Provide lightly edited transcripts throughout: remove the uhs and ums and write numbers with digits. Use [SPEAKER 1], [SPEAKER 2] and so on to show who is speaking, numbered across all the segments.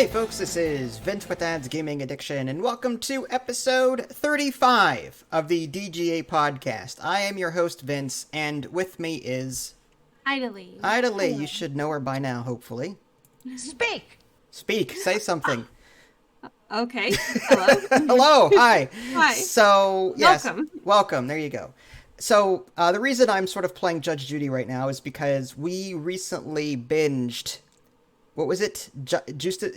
[SPEAKER 1] Hey folks, this is Vince with Dad's Gaming Addiction, and welcome to episode 35 of the DGA podcast. I am your host, Vince, and with me is...
[SPEAKER 2] Ida Lee.
[SPEAKER 1] Ida Lee. You should know her by now, hopefully.
[SPEAKER 3] Speak!
[SPEAKER 1] Speak, say something.
[SPEAKER 2] Okay, hello.
[SPEAKER 1] Hello, hi.
[SPEAKER 2] Hi.
[SPEAKER 1] So, yes,
[SPEAKER 2] Welcome.
[SPEAKER 1] There you go. So, the reason I'm sort of playing Judge Judy right now is because we recently binged... What was it? Judy Justice.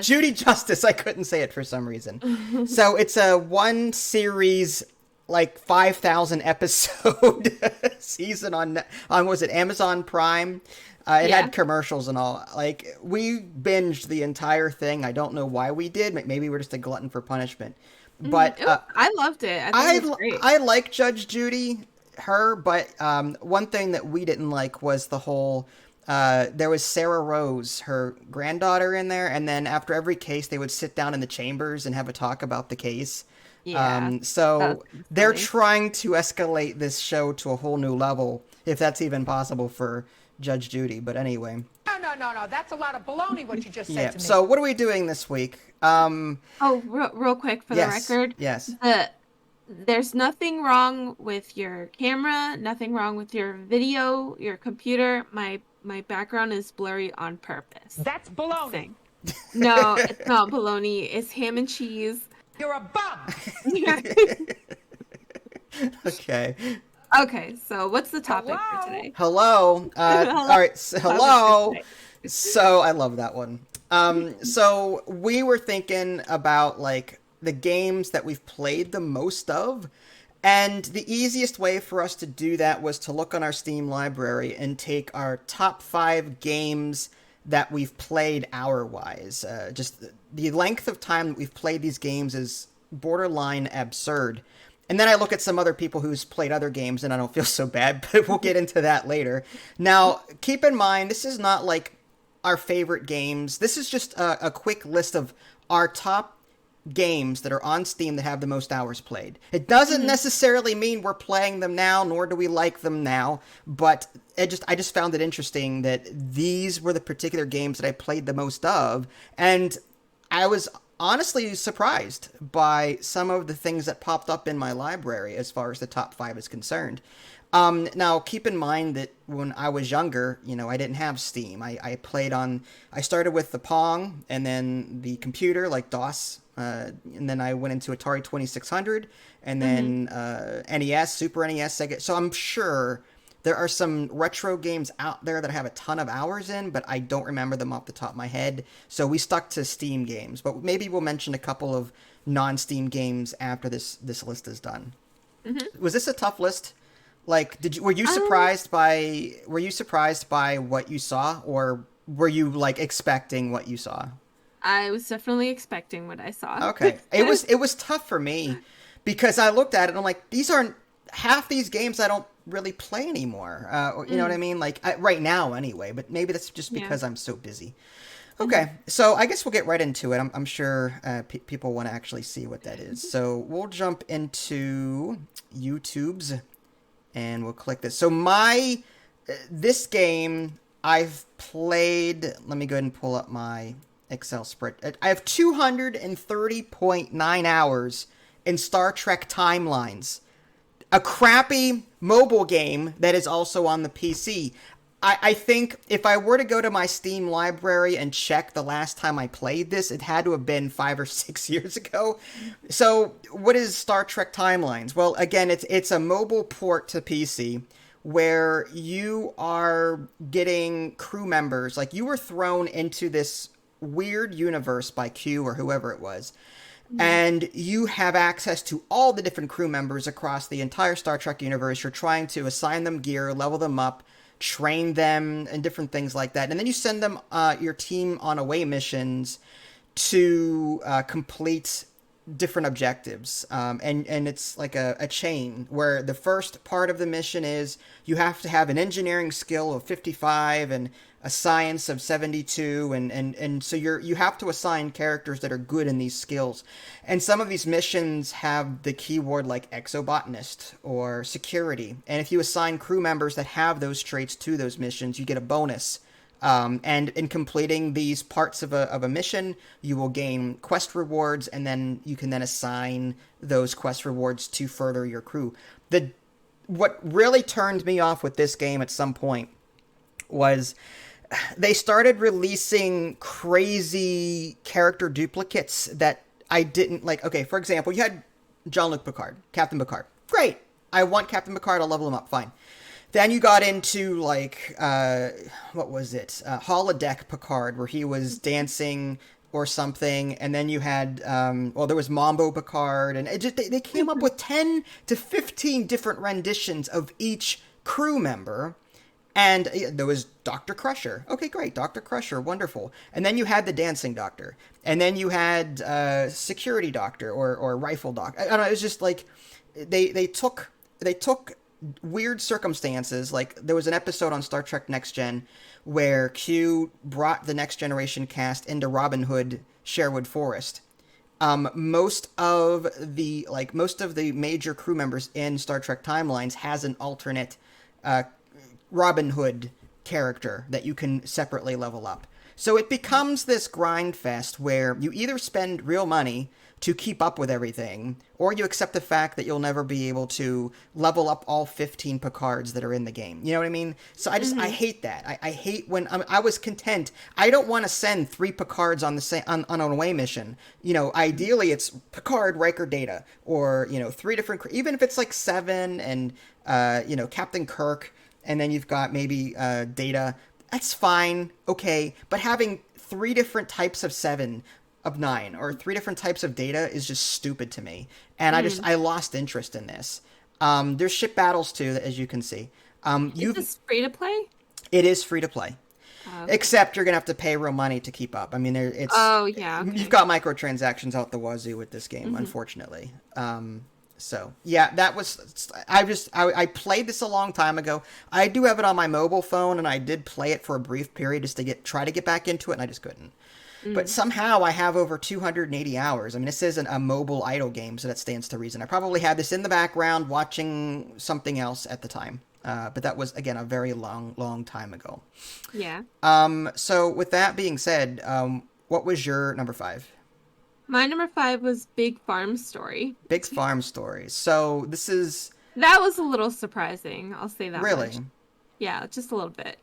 [SPEAKER 1] Judy Justice. I couldn't say it for some reason. So it's a one series, like 5,000 episode season on was it Amazon Prime? It had commercials and all. Like, we binged the entire thing. I don't know why we did. Maybe we're just a glutton for punishment. But
[SPEAKER 2] I loved it. I thought it was great.
[SPEAKER 1] I like Judge Judy, but one thing that we didn't like was the whole... there was Sarah Rose, her granddaughter, in there, and then after every case, they would sit down in the chambers and have a talk about the case.
[SPEAKER 2] Yeah.
[SPEAKER 1] So they're trying to escalate this show to a whole new level, if that's even possible for Judge Judy. But anyway.
[SPEAKER 3] No. That's a lot of baloney what you just said to me.
[SPEAKER 1] So what are we doing this week?
[SPEAKER 2] Real quick for the record.
[SPEAKER 1] Yes.
[SPEAKER 2] There's nothing wrong with your camera, nothing wrong with your video, your computer. My background is blurry on purpose.
[SPEAKER 3] That's baloney.
[SPEAKER 2] No, it's not baloney. It's ham and cheese.
[SPEAKER 3] You're a bum.
[SPEAKER 1] Okay.
[SPEAKER 2] Okay, so what's the topic for today?
[SPEAKER 1] Hello. All right. So, hello. So I love that one. So we were thinking about like the games that we've played the most of. And the easiest way for us to do that was to look on our Steam library and take our top 5 games that we've played hour-wise. Just the length of time that we've played these games is borderline absurd. And then I look at some other people who's played other games and I don't feel so bad, but we'll get into that later. Now, keep in mind, this is not like our favorite games. This is just a quick list of our top games that are on Steam that have the most hours played. It doesn't necessarily mean we're playing them now, nor do we like them now, but I just found it interesting that these were the particular games that I played the most of, and I was honestly surprised by some of the things that popped up in my library as far as the top 5 is concerned. Now, keep in mind that when I was younger, I didn't have Steam. I started with the Pong, and then the computer, like DOS, and then I went into Atari 2600, and then NES, Super NES, Sega. So I'm sure there are some retro games out there that I have a ton of hours in, but I don't remember them off the top of my head. So we stuck to Steam games, but maybe we'll mention a couple of non-Steam games after this list is done. Was this a tough list? Like, were you surprised by what you saw, or were you like expecting what you saw?
[SPEAKER 2] I was definitely expecting what I saw.
[SPEAKER 1] Okay. It was tough for me because I looked at it and I'm like, these aren't half these games I don't really play anymore. You know what I mean? Like right now anyway, but maybe that's just because I'm so busy. Okay. So I guess we'll get right into it. I'm sure people want to actually see what that is. So we'll jump into YouTube's and we'll click this. So this game I've played, let me go ahead and pull up my Excel spread. I have 230.9 hours in Star Trek Timelines, a crappy mobile game that is also on the PC. I think if I were to go to my Steam library and check the last time I played this, it had to have been 5 or 6 years ago. So what is Star Trek Timelines? Well, again, it's a mobile port to PC where you are getting crew members. Like, you were thrown into this weird universe by Q or whoever it was, and you have access to all the different crew members across the entire Star Trek universe. You're trying to assign them gear, level them up, train them, and different things like that. And then you send them your team on away missions to complete different objectives. And it's like a chain where the first part of the mission is you have to have an engineering skill of 55 and a science of 72, and so you have to assign characters that are good in these skills. And some of these missions have the keyword like exobotanist or security, and if you assign crew members that have those traits to those missions, you get a bonus And in completing these parts of a mission, you will gain quest rewards, and then you can then assign those quest rewards to further your crew. What really turned me off with this game at some point was they started releasing crazy character duplicates that I didn't like. Okay, for example, you had Jean-Luc Picard, Captain Picard. Great. I want Captain Picard. I'll level him up. Fine. Then you got into, like, what was it? Holodeck Picard, where he was dancing or something. And then you had, there was Mambo Picard. And they came up with 10 to 15 different renditions of each crew member. And there was Dr. Crusher. Okay, great. Dr. Crusher. Wonderful. And then you had the Dancing Doctor. And then you had Security Doctor or Rifle Doctor. I don't know. It was just like they took weird circumstances. Like there was an episode on Star Trek Next Gen where Q brought the Next Generation cast into Robin Hood Sherwood Forest. Most of the major crew members in Star Trek Timelines has an alternate Robin Hood character that you can separately level up. So it becomes this grind fest where you either spend real money to keep up with everything, or you accept the fact that you'll never be able to level up all 15 Picards that are in the game. You know what I mean? So I hate that. I hate when I was content. I don't want to send 3 Picards on an away mission. You know, ideally it's Picard, Riker, Data, or, 3 different, even if it's like 7 and, Captain Kirk, and then you've got maybe Data. That's fine, okay, but having 3 different types of 7 of 9 or 3 different types of Data is just stupid to me, and I lost interest in this. There's ship battles too, as you can see.
[SPEAKER 2] Is this free to play?
[SPEAKER 1] It is free to play, except you're gonna have to pay real money to keep up. I mean, it's
[SPEAKER 2] okay.
[SPEAKER 1] You've got microtransactions out the wazoo with this game, unfortunately. So yeah, that was, I played this a long time ago. I do have it on my mobile phone, and I did play it for a brief period just to try to get back into it, and I just couldn't. But somehow I have over 280 hours. I mean, this isn't a mobile idle game, so that stands to reason. I probably had this in the background watching something else at the time. But that was, again, a very long time ago.
[SPEAKER 2] Yeah.
[SPEAKER 1] So with that being said, what was your number 5?
[SPEAKER 2] My number 5 was Big Farm Story.
[SPEAKER 1] Big Farm Story. So this is...
[SPEAKER 2] That was a little surprising. I'll say that
[SPEAKER 1] Really?
[SPEAKER 2] much. Yeah, just a little bit.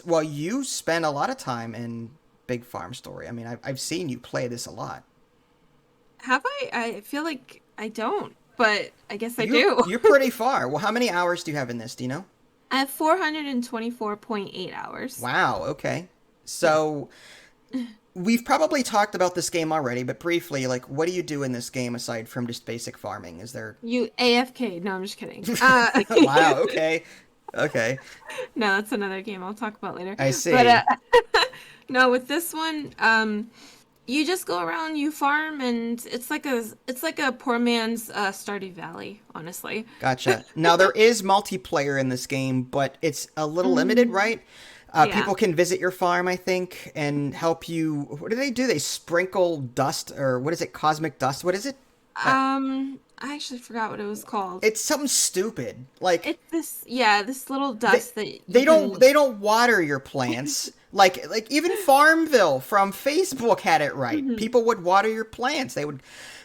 [SPEAKER 1] Well, you spend a lot of time in Big Farm Story. I mean, I've seen you play this a lot.
[SPEAKER 2] Have I? I feel like I don't, but I guess I do.
[SPEAKER 1] You're pretty far. Well, how many hours do you have in this? Do you know?
[SPEAKER 2] I have 424.8 hours.
[SPEAKER 1] Wow, okay. So... We've probably talked about this game already, but briefly, like, what do you do in this game aside from just basic farming? Is there...
[SPEAKER 2] You AFK. No, I'm just kidding.
[SPEAKER 1] Wow, okay. Okay.
[SPEAKER 2] No, that's another game I'll talk about later.
[SPEAKER 1] I see.
[SPEAKER 2] But, no, with this one, you just go around, you farm, and it's like a poor man's Stardew Valley, honestly.
[SPEAKER 1] Gotcha. Now, there is multiplayer in this game, but it's a little limited, right? People can visit your farm, I think, and help you. What do? They sprinkle dust, or what is it? Cosmic dust? What is it?
[SPEAKER 2] I actually forgot what it was called.
[SPEAKER 1] It's something stupid. Like
[SPEAKER 2] it's this little dust
[SPEAKER 1] they don't water your plants. like even Farmville from Facebook had it right. People would water your plants. They would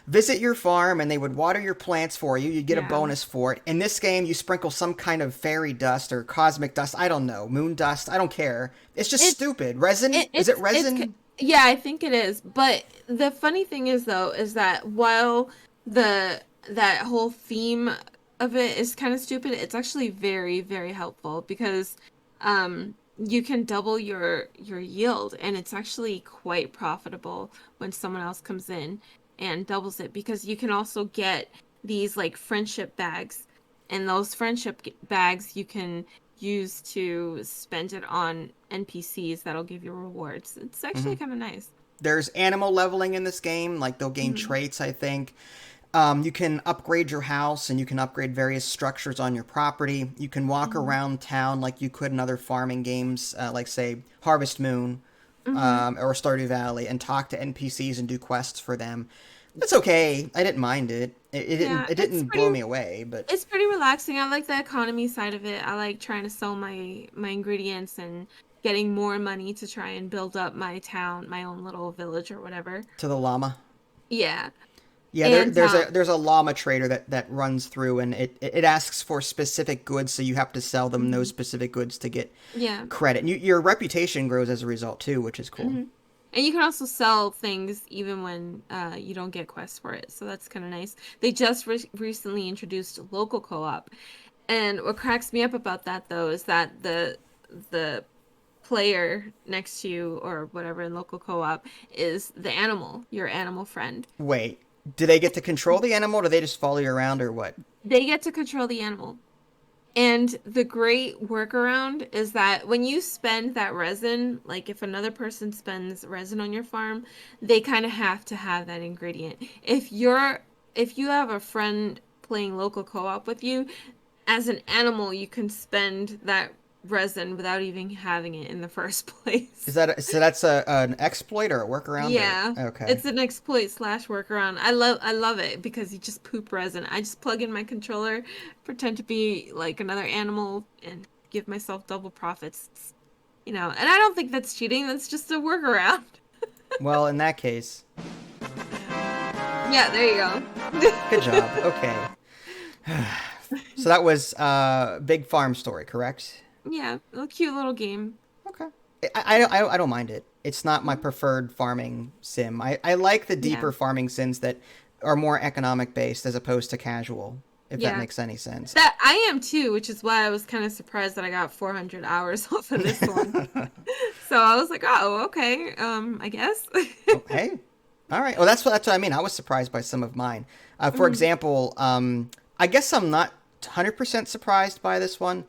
[SPEAKER 1] visit your farm and they would water your plants for you. You'd get a bonus for it. In this game, you sprinkle some kind of fairy dust or cosmic dust. I don't know. Moon dust. I don't care. It's just stupid. Resin? Is it resin?
[SPEAKER 2] Yeah, I think it is. But the funny thing is, though, is that while that whole theme of it is kind of stupid, it's actually very, very helpful because you can double your yield, and it's actually quite profitable when someone else comes in and doubles it, because you can also get these like friendship bags, and those friendship bags you can use to spend it on NPCs that'll give you rewards. It's actually kind of nice.
[SPEAKER 1] There's animal leveling in this game, like they'll gain traits, I think. You can upgrade your house, and you can upgrade various structures on your property. You can walk around town like you could in other farming games, like, say, Harvest Moon or Stardew Valley, and talk to NPCs and do quests for them. It's okay. I didn't mind it. It didn't blow me away, but...
[SPEAKER 2] It's pretty relaxing. I like the economy side of it. I like trying to sell my ingredients, and getting more money to try and build up my town, my own little village or whatever.
[SPEAKER 1] To the llama.
[SPEAKER 2] Yeah.
[SPEAKER 1] Yeah,
[SPEAKER 2] And
[SPEAKER 1] there's a llama trader that runs through, and it asks for specific goods, so you have to sell them those specific goods to get
[SPEAKER 2] yeah.
[SPEAKER 1] credit. And your reputation grows as a result too, which is cool.
[SPEAKER 2] And you can also sell things even when you don't get quests for it. So that's kind of nice. They just recently introduced local co-op. And what cracks me up about that, though, is that the player next to you or whatever in local co-op is the animal, your animal friend.
[SPEAKER 1] Wait, do they get to control the animal, or do they just follow you around, or what?
[SPEAKER 2] They get to control the animal. And the great workaround is that when you spend that resin, like if another person spends resin on your farm, they kind of have to have that ingredient. If you have a friend playing local co-op with you, as an animal, you can spend that resin without even having it in the first place.
[SPEAKER 1] Is that so? That's an exploit or a workaround?
[SPEAKER 2] Yeah.
[SPEAKER 1] Or, okay.
[SPEAKER 2] It's an exploit / workaround. I love it because you just poop resin. I just plug in my controller, pretend to be like another animal, and give myself double profits. And I don't think that's cheating. That's just a workaround.
[SPEAKER 1] Well, in that case.
[SPEAKER 2] Yeah, there you go.
[SPEAKER 1] Good job. Okay. So that was Big Farm Story, correct?
[SPEAKER 2] Yeah, a cute little game.
[SPEAKER 1] Okay. I don't mind it. It's not my preferred farming sim. I like the deeper farming sims that are more economic based as opposed to casual, if that makes any sense.
[SPEAKER 2] That I am too, which is why I was kind of surprised that I got 400 hours off of this one. So I was like, oh, okay, I guess.
[SPEAKER 1] Okay. All right. Well, that's what I mean. I was surprised by some of mine. For example, I guess I'm not 100% surprised by this one.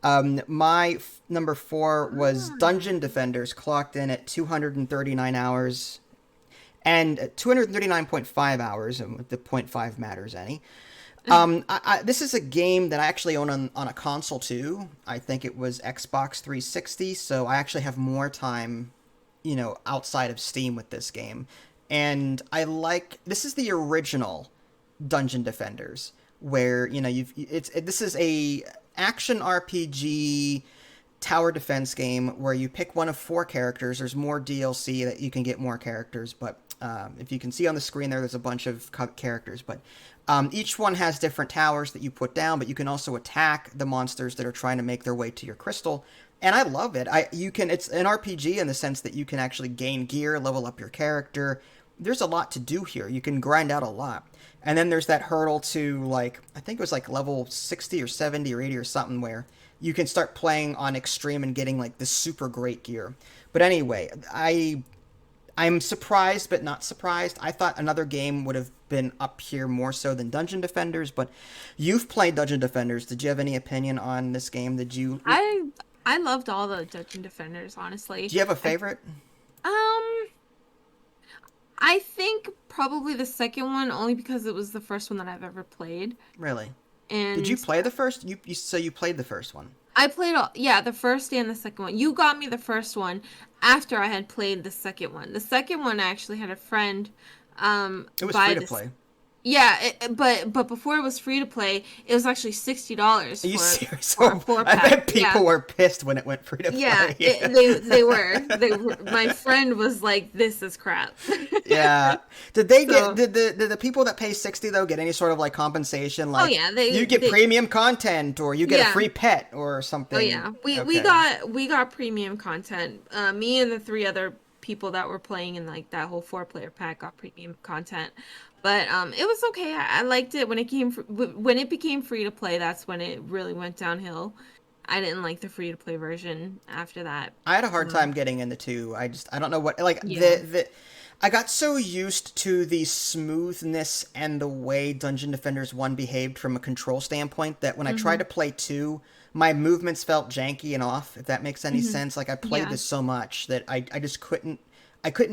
[SPEAKER 1] My number 4 was Dungeon Defenders, clocked in at 239 hours and 239.5 hours, and the 0.5 matters any. This is a game that I actually own on a console too. I think it was Xbox 360, so I actually have more time, outside of Steam with this game. And this is the original Dungeon Defenders, where, this is a action RPG tower defense game where you pick one of 4 characters. There's more DLC that you can get more characters, but if you can see on the screen there's a bunch of characters, but each one has different towers that you put down, but you can also attack the monsters that are trying to make their way to your crystal. And I love it. It's an RPG in the sense that you can actually gain gear, level up your character. There's a lot to do here. You can grind out a lot. And then there's that hurdle to, I think it was level 60 or 70 or 80 or something, where you can start playing on extreme and getting this super great gear. But anyway, I'm surprised but not surprised. I thought another game would have been up here more so than Dungeon Defenders, but you've played Dungeon Defenders. Did you have any opinion on this game? Did you?
[SPEAKER 2] I loved all the Dungeon Defenders, honestly.
[SPEAKER 1] Do you have a favorite?
[SPEAKER 2] I think probably the second one, only because it was the first one that I've ever played.
[SPEAKER 1] Really?
[SPEAKER 2] And
[SPEAKER 1] did you play the first? So you played the first one?
[SPEAKER 2] I played the first and the second one. You got me the first one after I had played the second one. The second one, I actually had a friend.
[SPEAKER 1] It was free to play.
[SPEAKER 2] Yeah, but before it was free to play, it was actually $60.
[SPEAKER 1] Are you serious? I bet people were pissed when it went free to play.
[SPEAKER 2] Yeah, they were. My friend was like, "This is crap."
[SPEAKER 1] Yeah. Did the people that pay $60 though get any sort of compensation? You get premium content, or you get a free pet or something.
[SPEAKER 2] Oh yeah, we got premium content. Me and the 3 other people that were playing in that whole 4-player pack got premium content. But it was okay. I liked it when it became free to play. That's when it really went downhill. I didn't like the free to play version after that.
[SPEAKER 1] I had a hard time getting in the 2. I don't know what I got so used to the smoothness and the way Dungeon Defenders 1 behaved from a control standpoint that when I tried to play 2, my movements felt janky and off, if that makes any sense. I played this so much that I just couldn't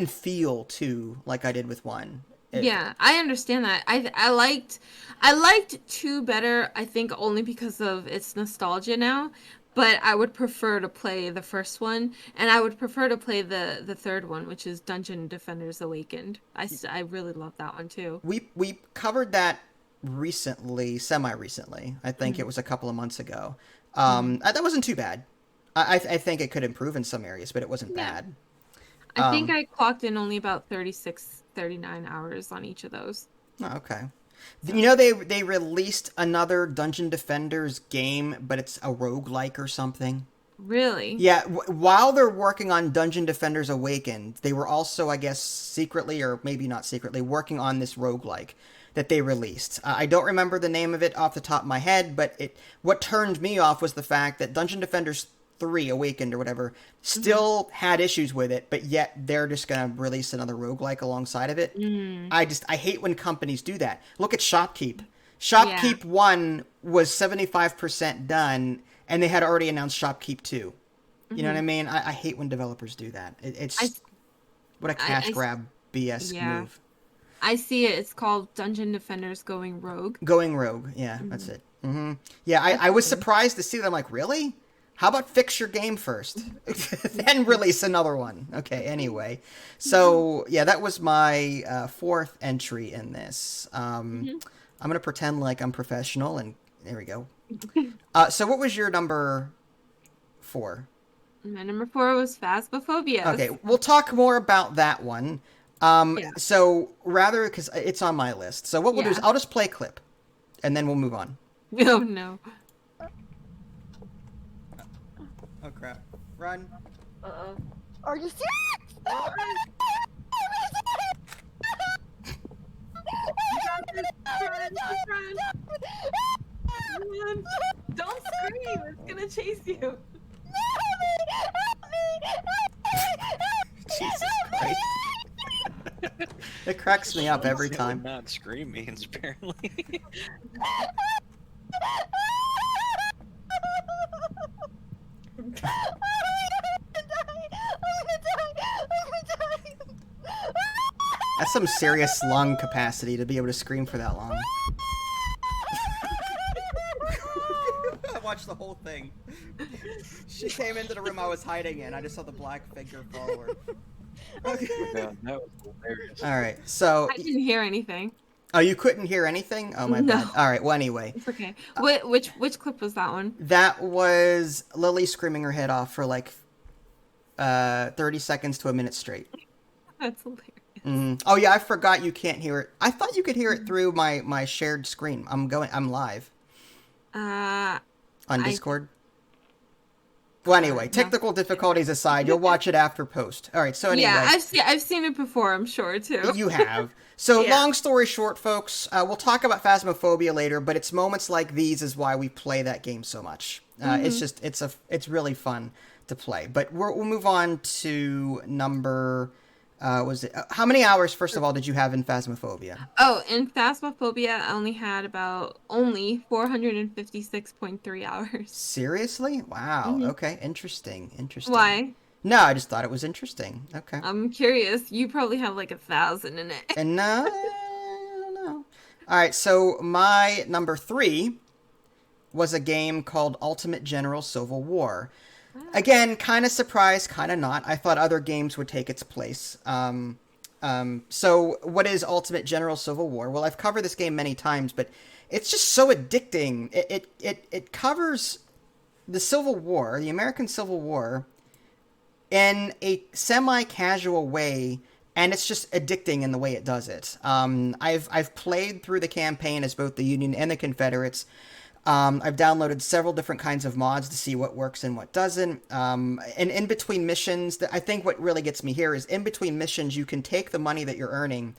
[SPEAKER 1] feel 2 like I did with 1.
[SPEAKER 2] Yeah, I understand that. I liked 2 better, I think only because of its nostalgia now, but I would prefer to play the first one, and I would prefer to play the third one, which is Dungeon Defenders Awakened. I really love that one too.
[SPEAKER 1] We covered that recently, semi-recently. I think it was a couple of months ago. That wasn't too bad. I think it could improve in some areas, but it wasn't bad.
[SPEAKER 2] I think I clocked in only about 36, 39 hours on each of those.
[SPEAKER 1] Oh, okay. You know, they released another Dungeon Defenders game, but it's a roguelike or something.
[SPEAKER 2] Really?
[SPEAKER 1] Yeah, while they're working on Dungeon Defenders Awakened, they were also, I guess, secretly, or maybe not secretly, working on this roguelike that they released. I don't remember the name of it off the top of my head, but what turned me off was the fact that Dungeon Defenders 3 Awakened or whatever still had issues with it, but yet they're just going to release another roguelike alongside of it. I hate when companies do that. Look at Shopkeep. Shopkeep 1 was 75% done, and they had already announced Shopkeep 2. You know what I mean? I hate when developers do that. What a cash grab BS move.
[SPEAKER 2] I see it. It's called Dungeon Defenders Going Rogue.
[SPEAKER 1] Going Rogue. Yeah, that's it. Yeah, I was surprised to see that. I'm like, really? How about fix your game first, then release another one? Okay, anyway. So, yeah, that was my fourth entry in this. I'm going to pretend like I'm professional, and there we go. So what was your number 4?
[SPEAKER 2] My number 4 was Phasmophobia.
[SPEAKER 1] Okay, we'll talk more about that one. So, rather, because it's on my list. So what we'll do is I'll just play a clip, and then we'll move on.
[SPEAKER 2] Oh, no.
[SPEAKER 1] Oh, crap. Run.
[SPEAKER 2] Uh-oh.
[SPEAKER 4] Are you serious?
[SPEAKER 2] Run. Don't scream. It's going to chase you.
[SPEAKER 1] Jesus Christ. It cracks me up every time.
[SPEAKER 5] Not scream means, apparently.
[SPEAKER 1] That's some serious lung capacity to be able to scream for that long. I watched the whole thing. She came into the room I was hiding in. I just saw the black figure follow her. Okay.
[SPEAKER 5] Yeah, that was hilarious.
[SPEAKER 1] All right, so...
[SPEAKER 2] I didn't hear anything.
[SPEAKER 1] Oh, you couldn't hear anything? Oh, my bad. All right, well, anyway.
[SPEAKER 2] It's okay. Which clip was that one?
[SPEAKER 1] That was Lily screaming her head off for like 30 seconds to a minute straight.
[SPEAKER 2] That's hilarious.
[SPEAKER 1] Oh yeah, I forgot you can't hear it. I thought you could hear it through my shared screen. I'm live. On Discord. Well, anyway, technical difficulties aside, you'll watch it after post. All right, so anyway.
[SPEAKER 2] Yeah, I've seen it before, I'm sure, too.
[SPEAKER 1] You have. So, long story short, folks, we'll talk about Phasmophobia later, but it's moments like these is why we play that game so much. It's really fun to play. But we'll move on to number... how many hours, first of all, did you have in Phasmophobia?
[SPEAKER 2] Oh, in Phasmophobia, I only had only 456.3 hours.
[SPEAKER 1] Seriously? Wow. Okay. Interesting.
[SPEAKER 2] Why?
[SPEAKER 1] No, I just thought it was interesting. Okay.
[SPEAKER 2] I'm curious. You probably have like 1,000 in it.
[SPEAKER 1] And no, I don't know. All right. So my number 3 was a game called Ultimate General Civil War. Again, kind of surprised, kind of not. I thought other games would take its place. So what is Ultimate General Civil War? Well, I've covered this game many times, but it's just so addicting. It covers the Civil War, the American Civil War, in a semi-casual way, and it's just addicting in the way it does it. I've played through the campaign as both the Union and the Confederates. I've downloaded several different kinds of mods to see what works and what doesn't. And in between missions, I think what really gets me here is in between missions, you can take the money that you're earning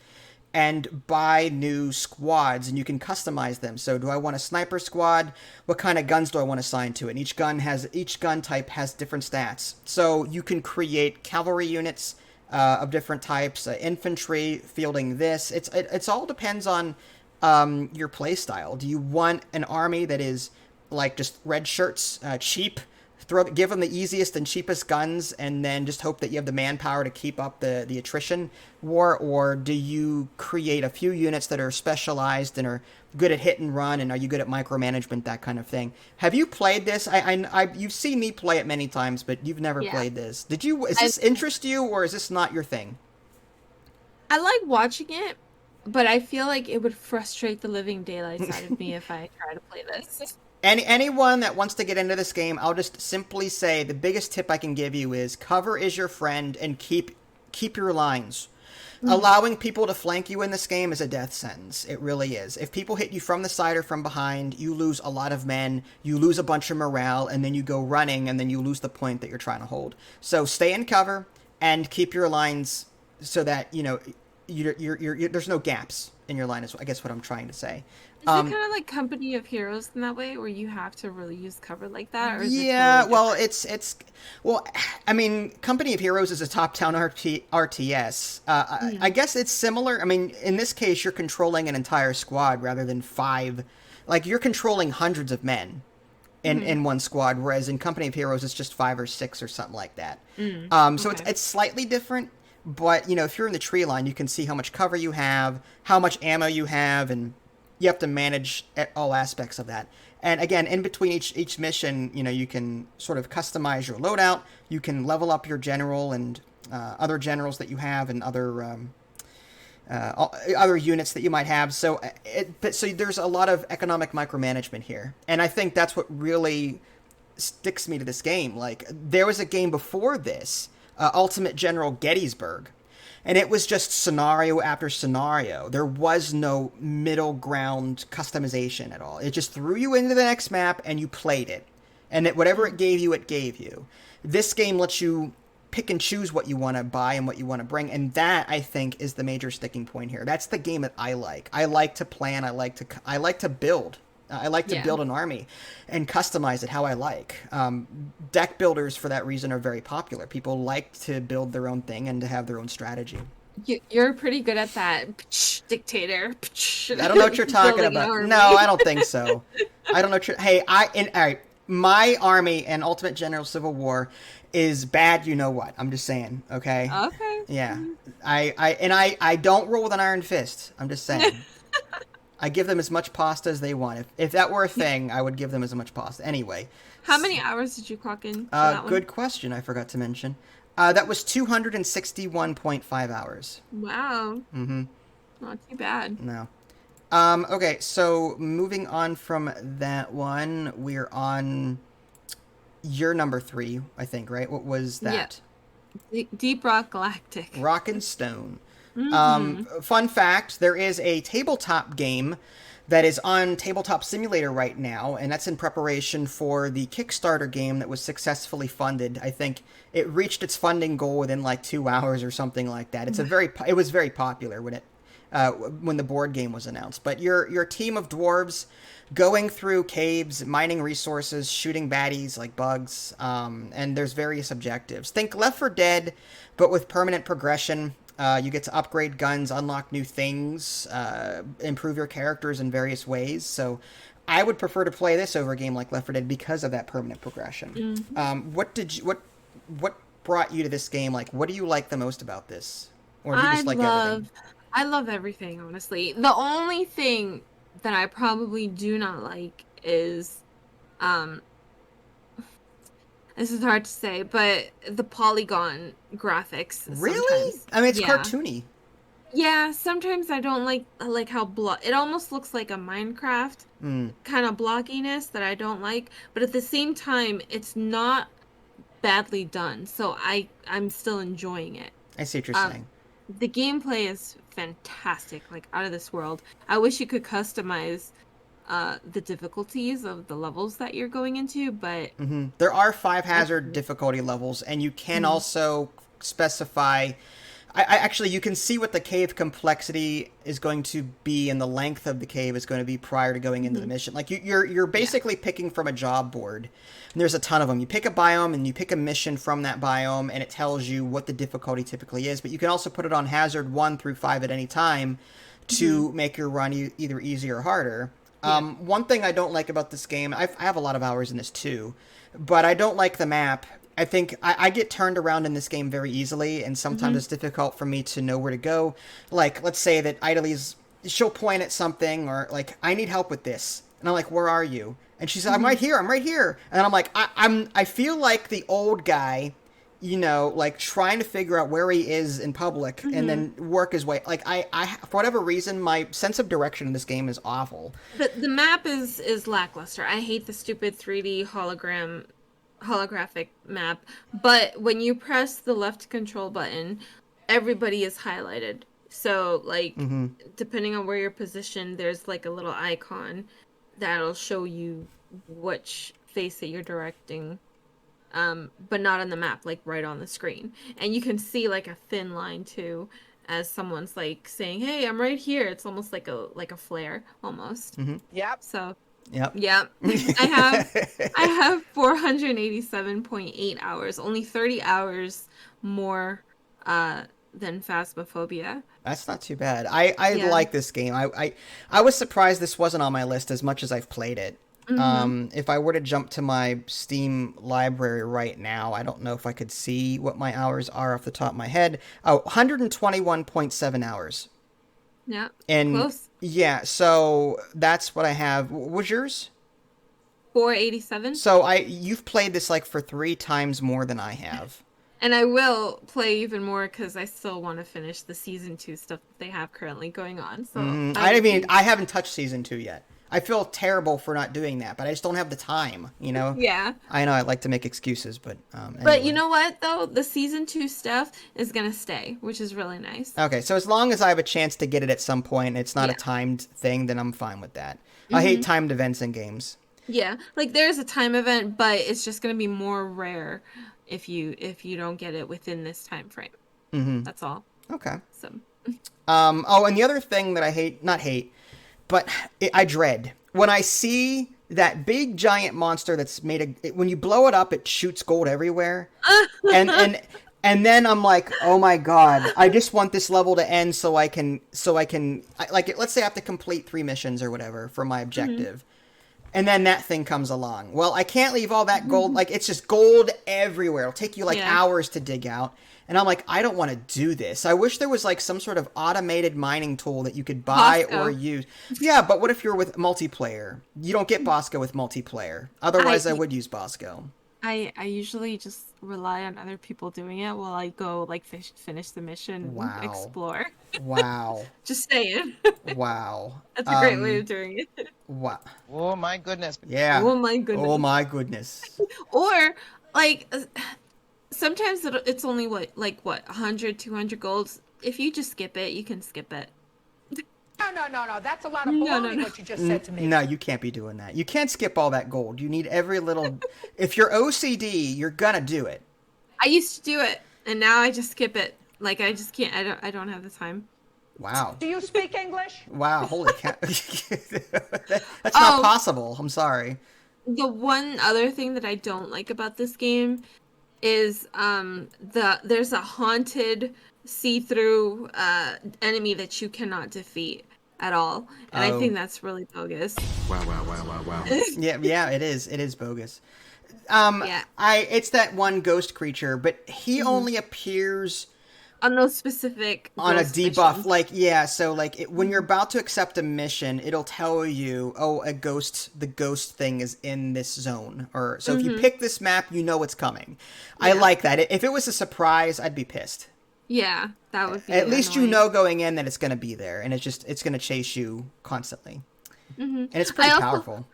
[SPEAKER 1] and buy new squads, and you can customize them. So do I want a sniper squad? What kind of guns do I want to assign to it? And each gun type has different stats. So you can create cavalry units of different types, infantry fielding this. It's all depends on your play style. Do you want an army that is like just red shirts, cheap, give them the easiest and cheapest guns, and then just hope that you have the manpower to keep up the attrition war? Or do you create a few units that are specialized and are good at hit and run, and are you good at micromanagement, that kind of thing? Have you played this? You've seen me play it many times, but you've never played this. Is this interest you, or is this not your thing?
[SPEAKER 2] I like watching it, but I feel like it would frustrate the living daylights out of me if I try to play this.
[SPEAKER 1] anyone that wants to get into this game, I'll just simply say the biggest tip I can give you is cover is your friend and keep your lines. Allowing people to flank you in this game is a death sentence. It really is. If people hit you from the side or from behind, you lose a lot of men, you lose a bunch of morale, and then you go running, and then you lose the point that you're trying to hold. So stay in cover and keep your lines so that, you know, you're there's no gaps in your line is, I guess, what I'm trying to say.
[SPEAKER 2] Is it kind of like Company of Heroes in that way, where you have to really use cover like that? Or is
[SPEAKER 1] Yeah,
[SPEAKER 2] it totally
[SPEAKER 1] well,
[SPEAKER 2] different?
[SPEAKER 1] well, I mean, Company of Heroes is a top-down RTS. I guess it's similar. I mean, in this case, you're controlling an entire squad rather than 5. Like, you're controlling hundreds of men in one squad, whereas in Company of Heroes, it's just 5 or 6 or something like that. So
[SPEAKER 2] Okay.
[SPEAKER 1] it's slightly different, but, you know, if you're in the tree line, you can see how much cover you have, how much ammo you have, and you have to manage all aspects of that. And again, in between each mission, you know, you can sort of customize your loadout. You can level up your general and other generals that you have, and other units that you might have. So so there's a lot of economic micromanagement here, and I think that's what really sticks me to this game. Like, there was a game before this, Ultimate General Gettysburg. And it was just scenario after scenario. There was no middle ground customization at all. It just threw you into the next map and you played it. And whatever it gave you, it gave you. This game lets you pick and choose what you want to buy and what you want to bring. And that, I think, is the major sticking point here. That's the game that I like. I like to plan. I like to build. I like to build an army and customize it how I like. Deck builders, for that reason, are very popular. People like to build their own thing and to have their own strategy.
[SPEAKER 2] You're pretty good at that, dictator.
[SPEAKER 1] I don't know what you're talking
[SPEAKER 2] Building an
[SPEAKER 1] about.
[SPEAKER 2] army.
[SPEAKER 1] No, I don't think so. I don't know what you're... Hey, all right, my army in Ultimate General Civil War is bad, you know what. I'm just saying, okay?
[SPEAKER 2] Okay.
[SPEAKER 1] Yeah. I don't roll with an iron fist. I'm just saying. I give them as much pasta as they want. If that were a thing, I would give them as much pasta. Anyway.
[SPEAKER 2] How many hours did you clock in for that one?
[SPEAKER 1] Good question. I forgot to mention. That was 261.5 hours.
[SPEAKER 2] Wow.
[SPEAKER 1] Mm-hmm.
[SPEAKER 2] Not too bad.
[SPEAKER 1] No. Okay, so moving on from that one, we're on your number 3, I think, right? What was that?
[SPEAKER 2] Deep Rock Galactic.
[SPEAKER 1] Rock and Stone. Fun fact, there is a tabletop game that is on Tabletop Simulator right now, and that's in preparation for the Kickstarter game that was successfully funded. I think it reached its funding goal within like 2 hours or something like that. It was very popular when the board game was announced. But you're a team of dwarves going through caves, mining resources, shooting baddies like bugs, and there's various objectives. Think Left 4 Dead, but with permanent progression. You get to upgrade guns, unlock new things, improve your characters in various ways. So I would prefer to play this over a game like Left 4 Dead because of that permanent progression. What brought you to this game? Like, what do you like the most about this? Or do you just like everything?
[SPEAKER 2] I love everything, honestly. The only thing that I probably do not like is, this is hard to say, but the polygon graphics.
[SPEAKER 1] Really?
[SPEAKER 2] Sometimes.
[SPEAKER 1] I mean, it's cartoony.
[SPEAKER 2] Yeah, sometimes I don't like how it almost looks like a Minecraft kind of blockiness that I don't like, but at the same time, it's not badly done, so I'm still enjoying it.
[SPEAKER 1] I see what you're saying.
[SPEAKER 2] The gameplay is fantastic, like out of this world. I wish you could customize the difficulties of the levels that you're going into, but
[SPEAKER 1] there are 5 hazard difficulty levels, and you can also specify. Actually, you can see what the cave complexity is going to be, and the length of the cave is going to be prior to going into the mission. Like you're basically picking from a job board, and there's a ton of them. You pick a biome and you pick a mission from that biome, and it tells you what the difficulty typically is. But you can also put it on hazard 1 through 5 at any time to make your run either easier or harder. One thing I don't like about this game, I have a lot of hours in this too, but I don't like the map. I think I get turned around in this game very easily, and sometimes it's difficult for me to know where to go. Like, let's say that she'll point at something, or like, I need help with this. And I'm like, where are you? And she said, I'm right here. And I'm like, I feel like the old guy like trying to figure out where he is in public and then work his way. Like I for whatever reason, my sense of direction in this game is awful.
[SPEAKER 2] The map is lackluster. I hate the stupid 3D holographic map. But when you press the left control button, everybody is highlighted. So like depending on where you're positioned, there's like a little icon that'll show you which face that you're directing. But not on the map, like right on the screen. And you can see like a thin line too, as someone's like saying, "Hey, I'm right here." It's almost like a flare, almost.
[SPEAKER 3] Yep.
[SPEAKER 2] So,
[SPEAKER 1] Yep.
[SPEAKER 2] I have 487.8 hours, only 30 hours more than Phasmophobia.
[SPEAKER 1] That's not too bad. I like this game. I was surprised this wasn't on my list as much as I've played it. If I were to jump to my Steam library right now, I don't know if I could see what my hours are off the top of my head. Oh, 121.7 hours.
[SPEAKER 2] Yeah,
[SPEAKER 1] and
[SPEAKER 2] close.
[SPEAKER 1] Yeah, so that's what I have. What was yours?
[SPEAKER 2] 487.
[SPEAKER 1] So you've played this like for 3 times more than I have.
[SPEAKER 2] And I will play even more because I still want to finish the season 2 stuff that they have currently going on. So
[SPEAKER 1] I haven't touched season 2 yet. I feel terrible for not doing that, but I just don't have the time,
[SPEAKER 2] Yeah.
[SPEAKER 1] I know I like to make excuses, but anyway.
[SPEAKER 2] But you know what, though? The season 2 stuff is going to stay, which is really nice.
[SPEAKER 1] Okay, so as long as I have a chance to get it at some point, it's not a timed thing, then I'm fine with that. I hate timed events in games.
[SPEAKER 2] Yeah, like there's a time event, but it's just going to be more rare if you don't get it within this time frame. That's all.
[SPEAKER 1] Okay.
[SPEAKER 2] So.
[SPEAKER 1] And the other thing that but I dread when I see that big giant monster that's when you blow it up, it shoots gold everywhere, and then I'm like, oh my god, I just want this level to end so I can let's say I have to complete 3 missions or whatever for my objective. And then that thing comes along. Well, I can't leave all that gold. Like, it's just gold everywhere. It'll take you, hours to dig out. And I'm like, I don't want to do this. I wish there was, some sort of automated mining tool that you could buy or use. Yeah, but what if you're with multiplayer? You don't get Bosco with multiplayer. Otherwise, I would use Bosco.
[SPEAKER 2] I usually just rely on other people doing it while I go, finish the mission and explore.
[SPEAKER 1] Wow.
[SPEAKER 2] Just saying.
[SPEAKER 1] Wow.
[SPEAKER 2] That's a great way of doing it.
[SPEAKER 1] Wow.
[SPEAKER 6] Oh my goodness.
[SPEAKER 1] Yeah.
[SPEAKER 2] Oh my goodness.
[SPEAKER 1] Oh my goodness.
[SPEAKER 2] Or, sometimes it's only 100, 200 golds. If you just skip it, you can skip it.
[SPEAKER 3] No. That's a lot of baloney what you just said to me.
[SPEAKER 1] No, you can't be doing that. You can't skip all that gold. You need every little... If you're OCD, you're gonna do it.
[SPEAKER 2] I used to do it, and now I just skip it. I just can't. I don't have the time.
[SPEAKER 1] Wow.
[SPEAKER 3] Do you speak English?
[SPEAKER 1] Wow, holy cow. That's not possible. I'm sorry.
[SPEAKER 2] The one other thing that I don't like about this game is there's a haunted see-through enemy that you cannot defeat at all, and I think that's really bogus.
[SPEAKER 5] Wow.
[SPEAKER 1] Yeah, it is. It is bogus. It's that one ghost creature, but he only appears
[SPEAKER 2] on those specific
[SPEAKER 1] on a debuff.
[SPEAKER 2] Missions.
[SPEAKER 1] When you're about to accept a mission, it'll tell you, the ghost thing is in this zone, or so if you pick this map, you know it's coming. I like that. If it was a surprise, I'd be pissed.
[SPEAKER 2] Yeah, that would be
[SPEAKER 1] at least
[SPEAKER 2] annoying.
[SPEAKER 1] you know going in that it's going to be there, and it's going to chase you constantly, and it's pretty powerful.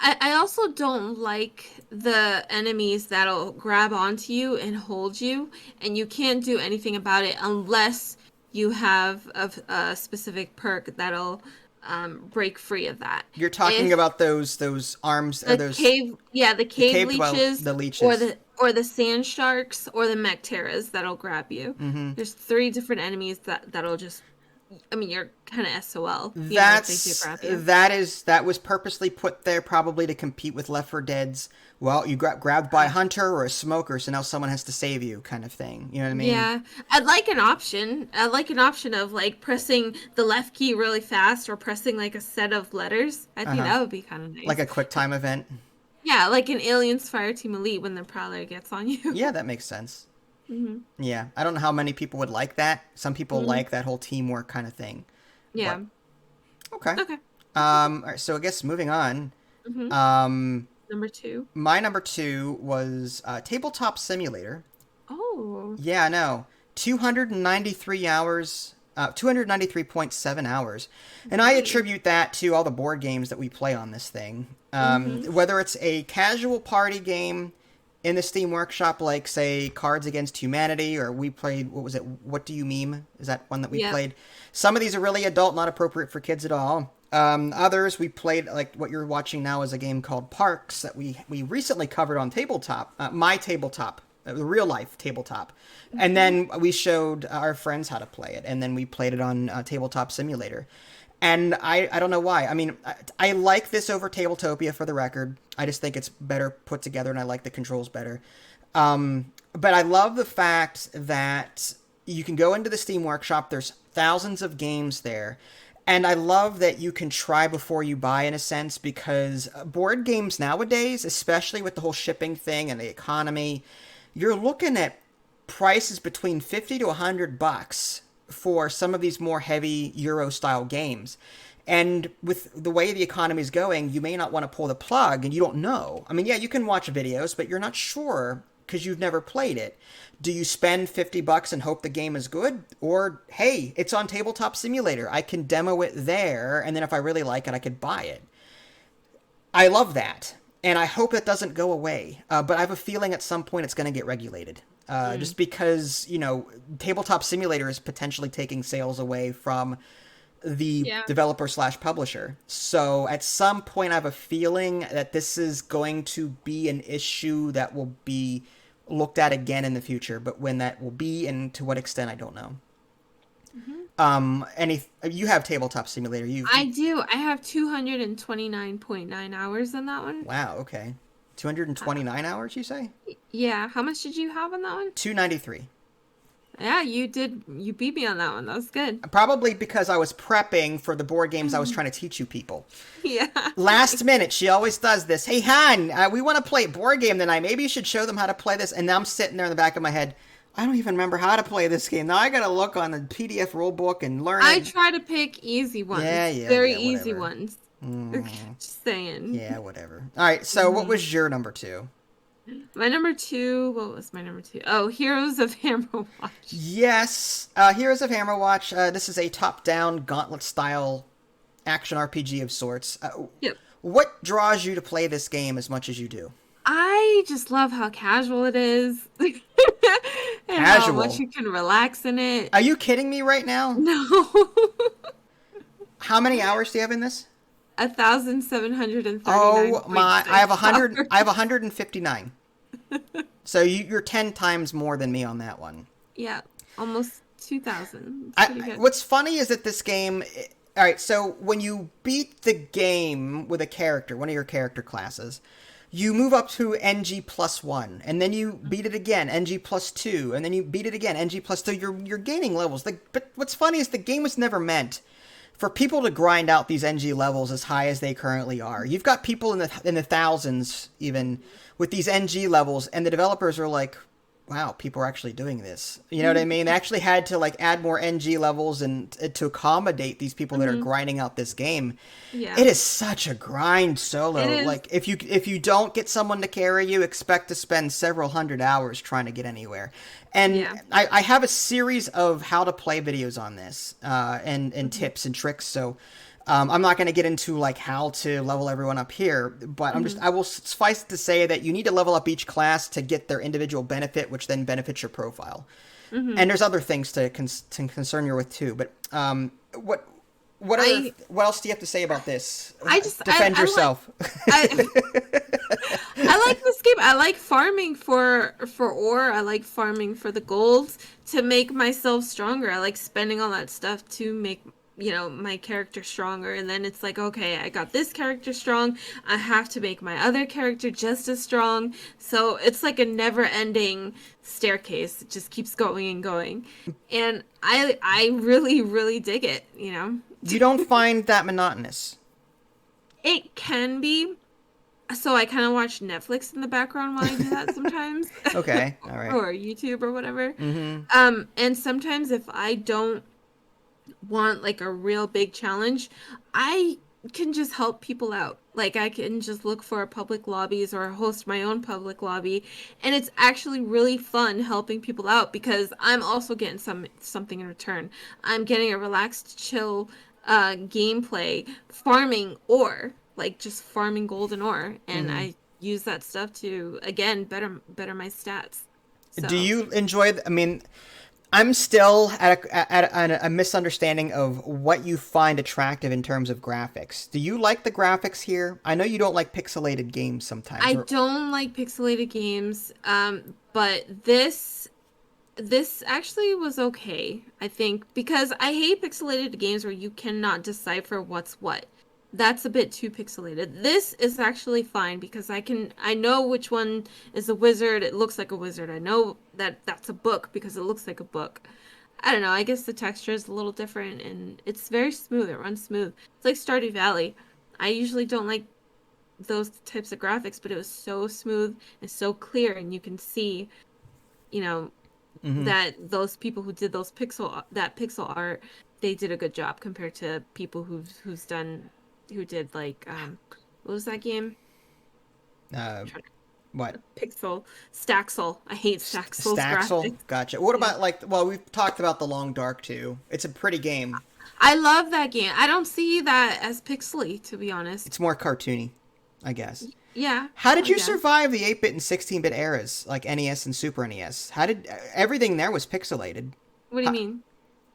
[SPEAKER 2] I also don't like the enemies that'll grab onto you and hold you, and you can't do anything about it unless you have a specific perk that'll break free of that.
[SPEAKER 1] You're talking about those arms, or those
[SPEAKER 2] cave leeches,
[SPEAKER 1] the leeches,
[SPEAKER 2] or the sand sharks, or the Mecteras that'll grab you. There's 3 different enemies that'll just. I mean, you're kind of SOL.
[SPEAKER 1] That was purposely put there probably to compete with Left 4 Dead's. Well, you got grabbed by a hunter or a smoker, so now someone has to save you, kind of thing. You know what I mean?
[SPEAKER 2] Yeah, I'd like an option. I'd like an option of pressing the left key really fast or pressing a set of letters. I think that would be kind of nice.
[SPEAKER 1] Like a quick time event.
[SPEAKER 2] Yeah, like an Aliens Fireteam Elite when the Prowler gets on you.
[SPEAKER 1] Yeah, that makes sense. Yeah, I don't know how many people would like that. Some people like that whole teamwork kind of thing.
[SPEAKER 2] Yeah.
[SPEAKER 1] But, okay. All right, so I guess moving on.
[SPEAKER 2] Number 2.
[SPEAKER 1] My number 2 was Tabletop Simulator.
[SPEAKER 2] Oh,
[SPEAKER 1] Yeah, I know. 293 hours, 293.7 hours. And I attribute that to all the board games that we play on this thing. Whether it's a casual party game in the Steam Workshop, like, say, Cards Against Humanity, or we played, what was it, What Do You Meme? Is that one that we played? Some of these are really adult, not appropriate for kids at all. Others, we played, like what you're watching now is a game called Parks that we recently covered on Tabletop, my Tabletop, the real life Tabletop. And then we showed our friends how to play it, and then we played it on Tabletop Simulator. And I don't know why. I mean, I like this over Tabletopia, for the record. I just think it's better put together, and I like the controls better. But I love the fact that you can go into the Steam Workshop. There's thousands of games there. And I love that you can try before you buy, in a sense, because board games nowadays, especially with the whole shipping thing and the economy, you're looking at prices between $50 to $100 for some of these more heavy Euro-style games. And with the way the economy is going, you may not want to pull the plug, and you don't know. I mean, yeah, you can watch videos, but you're not sure because you've never played it. Do you spend $50 and hope the game is good? Or, hey, it's on Tabletop Simulator. I can demo it there, and then if I really like it, I could buy it. I love that, and I hope it doesn't go away. But I have a feeling at some point it's going to get regulated. Just because, you know, Tabletop Simulator is potentially taking sales away from the developer/publisher. So at some point I have a feeling that this is going to be an issue that will be looked at again in the future. But when that will be and to what extent, I don't know. You have Tabletop Simulator.
[SPEAKER 2] I do. I have 229.9 hours in that one.
[SPEAKER 1] Wow, okay. 229 hours, you say?
[SPEAKER 2] Yeah. How much did you have on that one?
[SPEAKER 1] 293.
[SPEAKER 2] Yeah, you did. You beat me on that one. That was good.
[SPEAKER 1] Probably because I was prepping for the board games I was trying to teach you people.
[SPEAKER 2] Yeah.
[SPEAKER 1] Last minute, she always does this. Hey, Han, we want to play a board game tonight. Maybe you should show them how to play this. And now I'm sitting there in the back of my head. I don't even remember how to play this game. Now I got to look on the PDF rulebook and learn.
[SPEAKER 2] I try to pick easy ones. Very easy ones. Just saying.
[SPEAKER 1] Yeah, whatever. All right, so what was your number 2?
[SPEAKER 2] My number 2, what was my number 2? Oh, Heroes of Hammerwatch.
[SPEAKER 1] Yes, Heroes of Hammerwatch. This is a top-down gauntlet-style action RPG of sorts.
[SPEAKER 2] Yep.
[SPEAKER 1] What draws you to play this game as much as you do?
[SPEAKER 2] I just love how casual it is. and
[SPEAKER 1] Casual?
[SPEAKER 2] How much you can relax in it.
[SPEAKER 1] Are you kidding me right now?
[SPEAKER 2] No.
[SPEAKER 1] How many hours do you have in this?
[SPEAKER 2] 1,739.
[SPEAKER 1] Oh my! I have 100. I have 159. So you're 10 times more than me on that one.
[SPEAKER 2] Yeah, almost 2,000.
[SPEAKER 1] What's funny is that this game. All right, so when you beat the game with a character, one of your character classes, you move up to NG +1, and then you beat it again, NG +2, and then you beat it again, NG +2. You're gaining levels. But what's funny is the game was never meant for people to grind out these NG levels as high as they currently are. You've got people in the thousands even with these NG levels, and the developers are like, wow, people are actually doing this. You know what I mean? They actually had to like add more NG levels and to accommodate these people that are grinding out this game.
[SPEAKER 2] Yeah.
[SPEAKER 1] It is such a grind solo. Like if you don't get someone to carry you, expect to spend several hundred hours trying to get anywhere. And I have a series of how to play videos on this and tips and tricks. So I'm not going to get into like how to level everyone up here, but I will suffice it to say that you need to level up each class to get their individual benefit, which then benefits your profile. And there's other things to concern you with too. But what else do you have to say about this? Defend yourself.
[SPEAKER 2] I like this game. I like farming for ore. I like farming for the gold to make myself stronger. I like spending all that stuff to make my character stronger, and then it's like, okay, I got this character strong, I have to make my other character just as strong. So it's like a never-ending staircase. It just keeps going and going, and I really, really dig it.
[SPEAKER 1] You don't find that monotonous? It
[SPEAKER 2] can be. So I kind of watch Netflix in the background while I do that sometimes.
[SPEAKER 1] Okay, all right.
[SPEAKER 2] Or YouTube or whatever. And sometimes if I don't want like a real big challenge, I can just help people out. Like I can just look for public lobbies or host my own public lobby, and it's actually really fun helping people out because I'm also getting something in return. I'm getting a relaxed, chill gameplay, farming ore, like just farming golden ore, and I use that stuff to again better my stats. So.
[SPEAKER 1] Do you enjoy? I mean, I'm still at a misunderstanding of what you find attractive in terms of graphics. Do you like the graphics here? I know you don't like pixelated games sometimes.
[SPEAKER 2] I don't like pixelated games, but this actually was okay, I think, because I hate pixelated games where you cannot decipher what's what. That's a bit too pixelated. This is actually fine because I know which one is a wizard. It looks like a wizard. I know that that's a book because it looks like a book. I don't know. I guess the texture is a little different and it's very smooth. It runs smooth. It's like Stardew Valley. I usually don't like those types of graphics, but it was so smooth and so clear, and you can see, you know, that those people who did those pixel art, they did a good job compared to people who did like what was that game?
[SPEAKER 1] What?
[SPEAKER 2] Pixel Staxel. I hate Staxel's
[SPEAKER 1] Staxel.
[SPEAKER 2] graphics.
[SPEAKER 1] Gotcha. What about we've talked about The Long Dark too. It's a pretty game.
[SPEAKER 2] I love that game. I don't see that as pixely, to be honest.
[SPEAKER 1] It's more cartoony, I guess.
[SPEAKER 2] Yeah.
[SPEAKER 1] How did you survive the 8-bit and 16-bit eras, like NES and Super NES? How did everything there was pixelated?
[SPEAKER 2] What do you mean?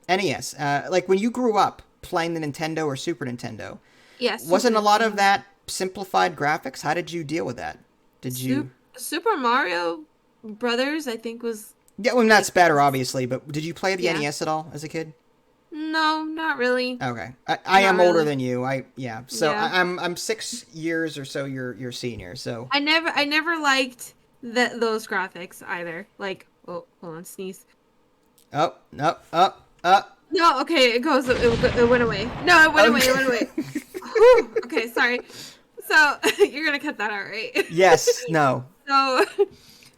[SPEAKER 1] NES, like when you grew up playing the Nintendo or Super Nintendo.
[SPEAKER 2] Yes.
[SPEAKER 1] Wasn't a lot of that simplified graphics? How did you deal with that? Did you
[SPEAKER 2] Super Mario Brothers? I think was.
[SPEAKER 1] Yeah, well, that's better, obviously. But did you play the NES at all as a kid?
[SPEAKER 2] No, not really.
[SPEAKER 1] Okay, I am older
[SPEAKER 2] really.
[SPEAKER 1] than you. I'm 6 years or so your senior. So
[SPEAKER 2] I never liked those graphics either. Like, oh, hold on, sneeze.
[SPEAKER 1] No,
[SPEAKER 2] No, okay, it went away. No, it went away. It went away. Whew, okay, sorry. So you're gonna cut that out, right?
[SPEAKER 1] Yes. No.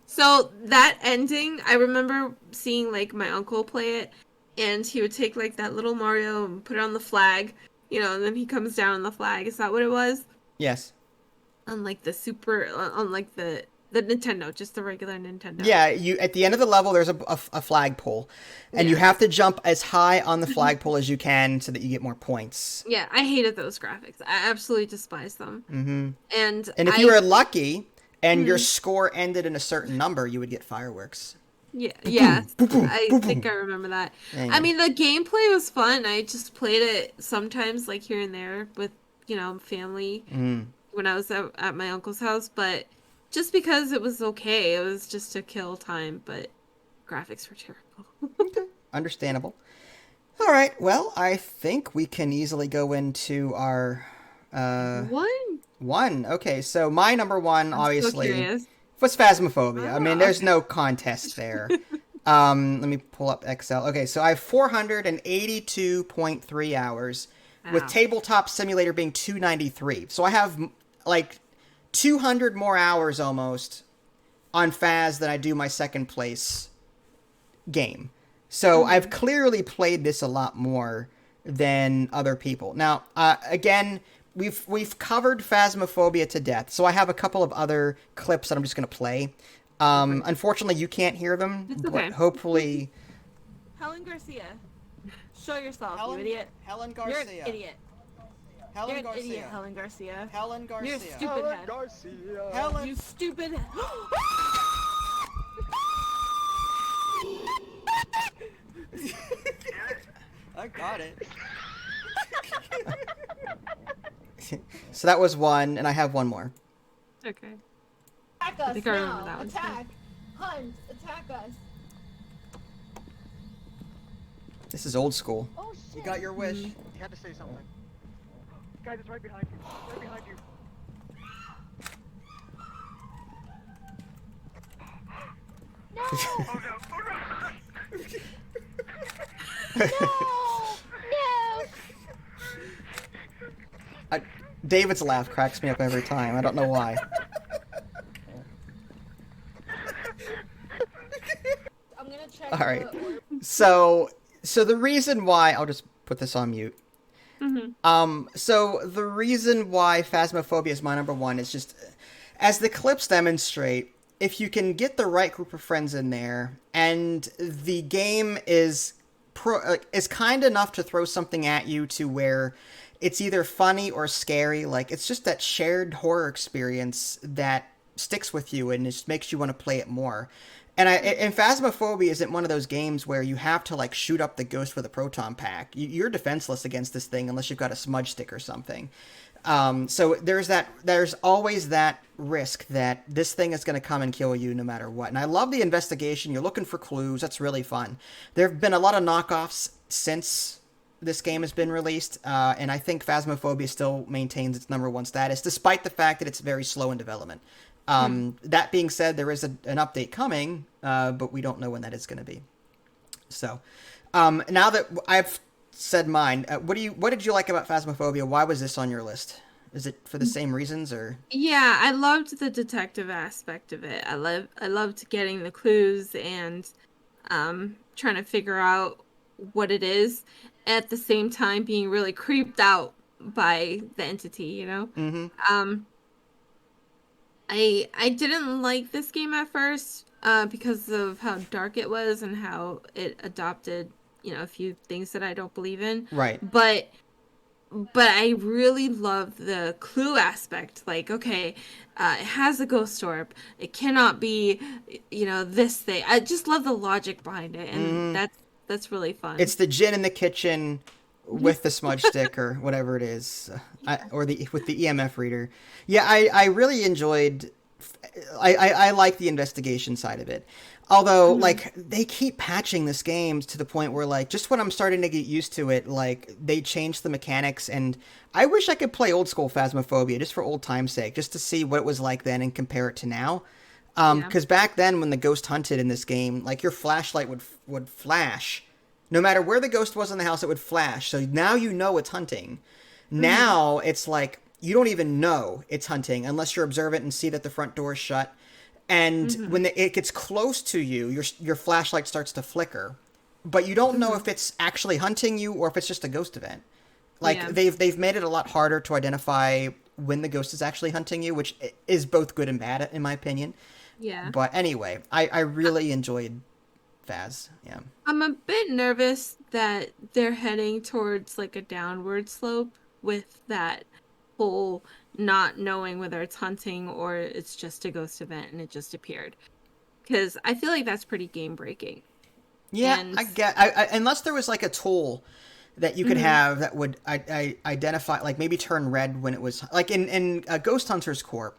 [SPEAKER 2] So that ending, I remember seeing like my uncle play it, and he would take like that little Mario and put it on the flag, you know, and then he comes down on the flag. Is that what it was?
[SPEAKER 1] Yes.
[SPEAKER 2] Unlike the the Nintendo, just the regular Nintendo.
[SPEAKER 1] Yeah, you at the end of the level, there's a flagpole, and you have to jump as high on the flagpole as you can so that you get more points.
[SPEAKER 2] Yeah, I hated those graphics. I absolutely despised them.
[SPEAKER 1] Mm-hmm.
[SPEAKER 2] And
[SPEAKER 1] if you were lucky and your score ended in a certain number, you would get fireworks.
[SPEAKER 2] Yeah, I think I remember that. Dang. I mean, the gameplay was fun. I just played it sometimes, like here and there, with family when I was at my uncle's house, but. Just because it was okay. It was just to kill time, but graphics were terrible.
[SPEAKER 1] Okay. Understandable. All right. Well, I think we can easily go into our... One. Okay, so my number one, obviously, was Phasmophobia. I mean, there's no contest there. Let me pull up Excel. Okay, so I have 482.3 hours, with Tabletop Simulator being 293. So I have, 200 more hours almost on Phas than I do my second place game. So I've clearly played this a lot more than other people. Now, again, we've covered Phasmophobia to death, so I have a couple of other clips that I'm just going to play. Unfortunately, you can't hear them, but hopefully...
[SPEAKER 6] Helen Garcia, show yourself, you idiot.
[SPEAKER 1] Helen Garcia.
[SPEAKER 6] You're an idiot. You're an idiot, Helen Garcia.
[SPEAKER 1] Helen Garcia.
[SPEAKER 6] You're a stupid head.
[SPEAKER 5] Garcia.
[SPEAKER 1] Helen.
[SPEAKER 6] You stupid.
[SPEAKER 1] I got it. So that was one, and I have one more.
[SPEAKER 2] Okay.
[SPEAKER 4] Attack us
[SPEAKER 2] I think I remember
[SPEAKER 4] now.
[SPEAKER 2] that one.
[SPEAKER 4] Attack. Hunt. Attack us.
[SPEAKER 1] This is old school.
[SPEAKER 4] Oh shit.
[SPEAKER 1] You got your wish.
[SPEAKER 5] You had to say something. Guys, it's right behind you. Right behind you.
[SPEAKER 4] No.
[SPEAKER 5] Oh no! Oh
[SPEAKER 4] No.
[SPEAKER 1] David's laugh cracks me up every time. I don't know why.
[SPEAKER 4] I'm gonna check.
[SPEAKER 1] All right. So the reason why I'll just put this on mute. So the reason why Phasmophobia is my number one is just, as the clips demonstrate, if you can get the right group of friends in there, and the game is is kind enough to throw something at you to where it's either funny or scary. Like, it's just that shared horror experience that sticks with you and just makes you want to play it more. And Phasmophobia isn't one of those games where you have to like shoot up the ghost with a proton pack. You're defenseless against this thing unless you've got a smudge stick or something. So there's always that risk that this thing is going to come and kill you no matter what. And I love the investigation. You're looking for clues. That's really fun. There have been a lot of knockoffs since this game has been released, and I think Phasmophobia still maintains its number one status, despite the fact that it's very slow in development. That being said, there is an update coming, but we don't know when that is going to be. So, now that I've said mine, what did you like about Phasmophobia? Why was this on your list? Is it for the same reasons, or?
[SPEAKER 2] Yeah, I loved the detective aspect of it. I loved getting the clues and trying to figure out what it is, at the same time being really creeped out by the entity, you know?
[SPEAKER 1] Mm-hmm.
[SPEAKER 2] I didn't like this game at first because of how dark it was and how it adopted, a few things that I don't believe in.
[SPEAKER 1] Right.
[SPEAKER 2] But I really love the clue aspect. Like, okay, it has a ghost orb. It cannot be, this thing. I just love the logic behind it, and that's really fun.
[SPEAKER 1] It's the gin in the kitchen with the smudge stick or whatever it is, with the EMF reader. Yeah, I really enjoyed. I like the investigation side of it. Although, like, they keep patching this game to the point where, like, just when I'm starting to get used to it, like, they change the mechanics, and I wish I could play old school Phasmophobia just for old time's sake, just to see what it was like then and compare it to now. Because back then, when the ghost hunted in this game, like, your flashlight would flash. No matter where the ghost was in the house, it would flash. So now you know it's hunting. Now, it's like, you don't even know it's hunting unless you're observant and see that the front door is shut. And when it gets close to you, your flashlight starts to flicker, but you don't know if it's actually hunting you or if it's just a ghost event. Like, they've made it a lot harder to identify when the ghost is actually hunting you, which is both good and bad in my opinion.
[SPEAKER 2] Yeah.
[SPEAKER 1] But anyway, I really enjoyed Phas. Yeah.
[SPEAKER 2] I'm a bit nervous that they're heading towards like a downward slope with that whole not knowing whether it's hunting or it's just a ghost event and it just appeared, because I feel like that's pretty game breaking.
[SPEAKER 1] Yeah, I get. I unless there was like a tool that you could have that would identify, like maybe turn red when it was like in Ghost Hunters Corp.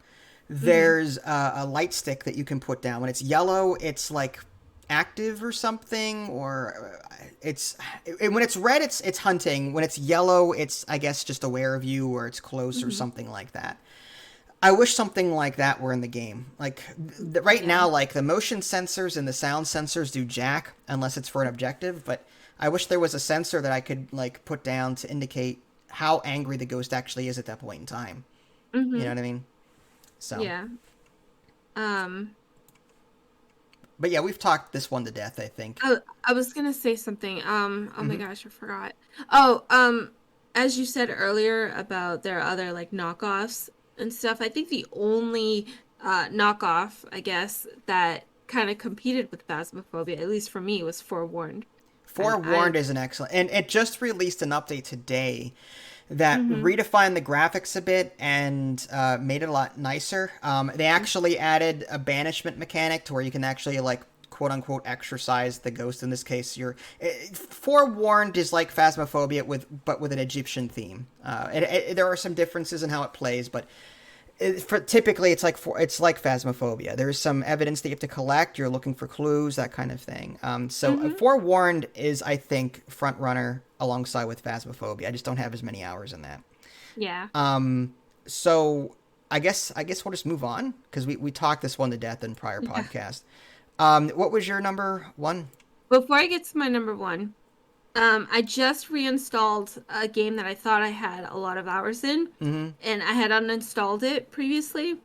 [SPEAKER 1] There's a light stick that you can put down. When it's yellow, it's like active or something, or when it's red, it's hunting. When it's yellow, it's, I guess, just aware of you, or it's close or something like that. I wish something like that were in the game. Like right now, like the motion sensors and the sound sensors do jack unless it's for an objective, but I wish there was a sensor that I could like put down to indicate how angry the ghost actually is at that point in time. You know what I mean? So
[SPEAKER 2] yeah.
[SPEAKER 1] But yeah, we've talked this one to death, I think.
[SPEAKER 2] I was gonna say something. Oh my gosh, I forgot. Oh, as you said earlier about there are other like knockoffs and stuff, I think the only knockoff, I guess, that kind of competed with Phasmophobia, at least for me, was Forewarned.
[SPEAKER 1] Forewarned is an excellent, and it just released an update today that redefined the graphics a bit and made it a lot nicer. They actually added a banishment mechanic to where you can actually, like, quote unquote exorcise the ghost. In this case, Forewarned is like Phasmophobia but with an Egyptian theme. There are some differences in how it plays, but typically it's like Phasmophobia. There's some evidence that you have to collect. You're looking for clues, that kind of thing. Forewarned is, I think, front runner alongside with Phasmophobia. I just don't have as many hours in that.
[SPEAKER 2] Yeah.
[SPEAKER 1] So I guess we'll just move on because we talked this one to death in prior podcast. What was your number one?
[SPEAKER 2] Before I get to my number one, I just reinstalled a game that I thought I had a lot of hours in, and I had uninstalled it previously.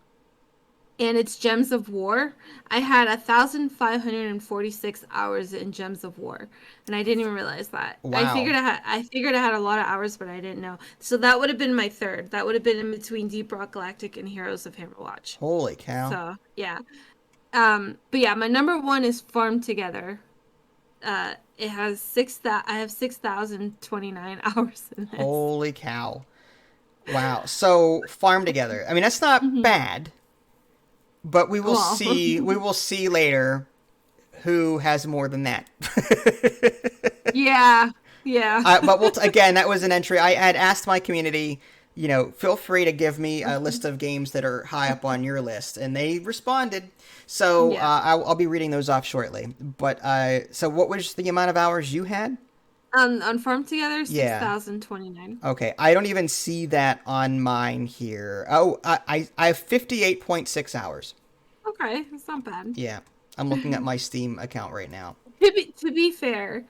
[SPEAKER 2] and it's Gems of War. I had 1,546 hours in Gems of War, and I didn't even realize that. I
[SPEAKER 1] Wow.
[SPEAKER 2] figured I had a lot of hours, but I didn't know. So that would have been my third. That would have been in between Deep Rock Galactic and Heroes of Hammerwatch.
[SPEAKER 1] Holy cow.
[SPEAKER 2] So yeah. But yeah, my number one is Farm Together. It has I have 6,029 hours in this.
[SPEAKER 1] Holy cow. Wow. So Farm Together. I mean, that's not bad, but we will see. We will see later who has more than that.
[SPEAKER 2] Yeah.
[SPEAKER 1] But again, that was an entry. I had asked my community, feel free to give me a list of games that are high up on your list, and they responded. So I'll be reading those off shortly. But so what was the amount of hours you had?
[SPEAKER 2] On Farm Together, 6,029.
[SPEAKER 1] Okay, I don't even see that on mine here. Oh, I have 58.6 hours.
[SPEAKER 2] Okay, that's not bad.
[SPEAKER 1] Yeah, I'm looking at my Steam account right now.
[SPEAKER 2] To be fair,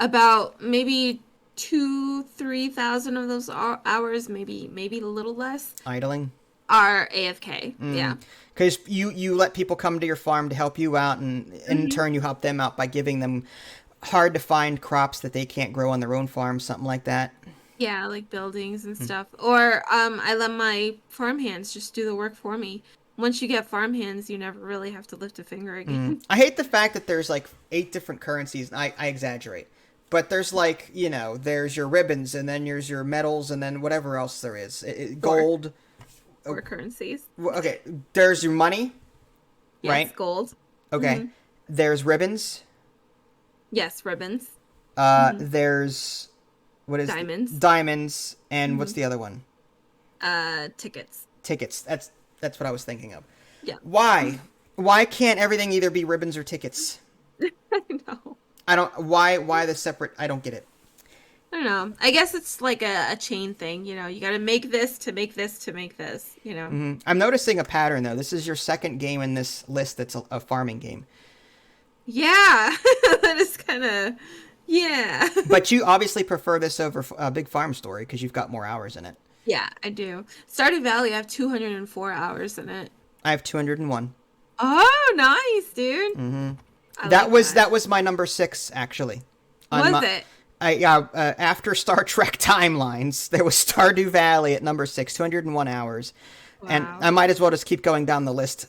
[SPEAKER 2] about maybe 2,000-3,000 of those hours, maybe a little less,
[SPEAKER 1] Idling
[SPEAKER 2] are AFK. Yeah,
[SPEAKER 1] because you let people come to your farm to help you out, and in turn you help them out by giving them hard to find crops that they can't grow on their own farm, something like that.
[SPEAKER 2] Yeah, like buildings and stuff. Or I let my farm hands just do the work for me. Once you get farm hands, you never really have to lift a finger again.
[SPEAKER 1] I hate the fact that there's like 8 different currencies. I exaggerate. But there's like, there's your ribbons, and then there's your metals, and then whatever else there is. Gold.
[SPEAKER 2] Or currencies.
[SPEAKER 1] Okay, there's your money,
[SPEAKER 2] yes,
[SPEAKER 1] right?
[SPEAKER 2] Gold.
[SPEAKER 1] Okay, there's ribbons.
[SPEAKER 2] Yes, ribbons.
[SPEAKER 1] There's, what is
[SPEAKER 2] diamonds?
[SPEAKER 1] Diamonds, and what's the other one?
[SPEAKER 2] Tickets.
[SPEAKER 1] Tickets. That's what I was thinking of.
[SPEAKER 2] Yeah.
[SPEAKER 1] Why? Why can't everything either be ribbons or tickets?
[SPEAKER 2] I know.
[SPEAKER 1] I don't. Why the separate? I don't get it.
[SPEAKER 2] I don't know. I guess it's like a chain thing. You got to make this to make this to make this.
[SPEAKER 1] I'm noticing a pattern though. This is your second game in this list that's a farming game.
[SPEAKER 2] Yeah, that is kind of, yeah.
[SPEAKER 1] But you obviously prefer this over Big Farm Story because you've got more hours in it.
[SPEAKER 2] Yeah, I do. Stardew Valley, I have 204 hours in it.
[SPEAKER 1] I have 201.
[SPEAKER 2] Oh, nice, dude.
[SPEAKER 1] That was my number 6 actually.
[SPEAKER 2] It?
[SPEAKER 1] After Star Trek Timelines, there was Stardew Valley at number 6, 201 hours. Wow. And I might as well just keep going down the list.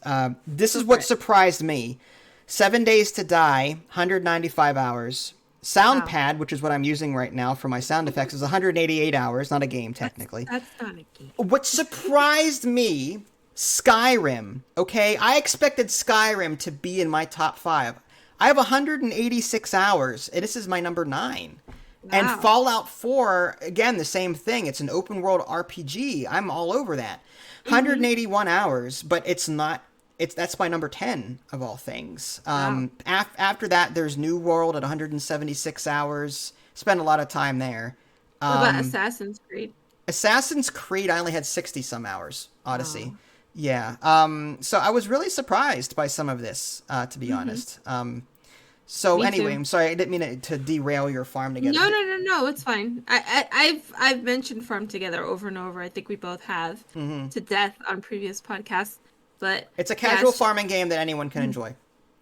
[SPEAKER 1] This is what surprised me. 7 Days to Die, 195 hours. Soundpad, which is what I'm using right now for my sound effects, is 188 hours. Not a game, technically.
[SPEAKER 2] That's not a game.
[SPEAKER 1] What surprised me, Skyrim. Okay, I expected Skyrim to be in my top 5. I have 186 hours, and this is my number 9. Wow. And Fallout 4, again, the same thing. It's an open world RPG. I'm all over that. 181 hours, but it's not. That's my number 10 of all things.
[SPEAKER 2] Wow.
[SPEAKER 1] After that, there's New World at 176 hours. Spent a lot of time there.
[SPEAKER 2] What about Assassin's Creed?
[SPEAKER 1] Assassin's Creed, I only had 60 some hours. Odyssey. Oh. Yeah. So I was really surprised by some of this, to be honest. So
[SPEAKER 2] Me
[SPEAKER 1] anyway,
[SPEAKER 2] too.
[SPEAKER 1] I'm sorry, I didn't mean to derail your Farm Together.
[SPEAKER 2] No, it's fine. I've mentioned Farm Together over and over. I think we both have to death on previous podcasts. But
[SPEAKER 1] it's a casual farming game that anyone can enjoy.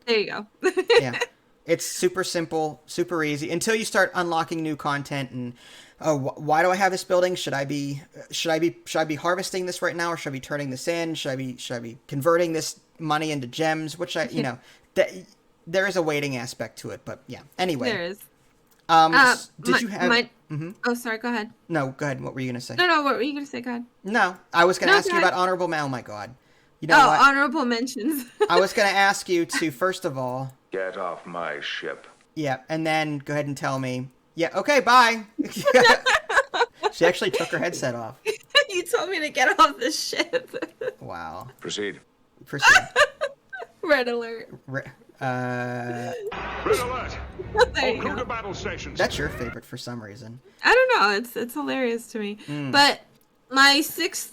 [SPEAKER 2] There you go.
[SPEAKER 1] Yeah, it's super simple, super easy until you start unlocking new content. And why do I have this building? Should I be harvesting this right now, or should I be turning this in? Should I be converting this money into gems? Which there is a waiting aspect to it, but yeah. Anyway,
[SPEAKER 2] there is.
[SPEAKER 1] Did you have?
[SPEAKER 2] Oh, sorry. Go ahead.
[SPEAKER 1] No, go ahead. What were you gonna say?
[SPEAKER 2] No. What were you gonna say? Go ahead.
[SPEAKER 1] No, I was gonna ask you about honorable. Oh my god. You know what?
[SPEAKER 2] Honorable mentions.
[SPEAKER 1] I was going to ask you to, first of all...
[SPEAKER 7] Get off my ship.
[SPEAKER 1] Yeah, and then go ahead and tell me... Yeah, okay, bye! She actually took her headset off.
[SPEAKER 2] You told me to get off the ship.
[SPEAKER 1] Wow.
[SPEAKER 7] Proceed.
[SPEAKER 2] Red alert.
[SPEAKER 7] Red alert! All crew to battle stations.
[SPEAKER 1] That's your favorite for some reason.
[SPEAKER 2] I don't know. It's hilarious to me. But my 6th...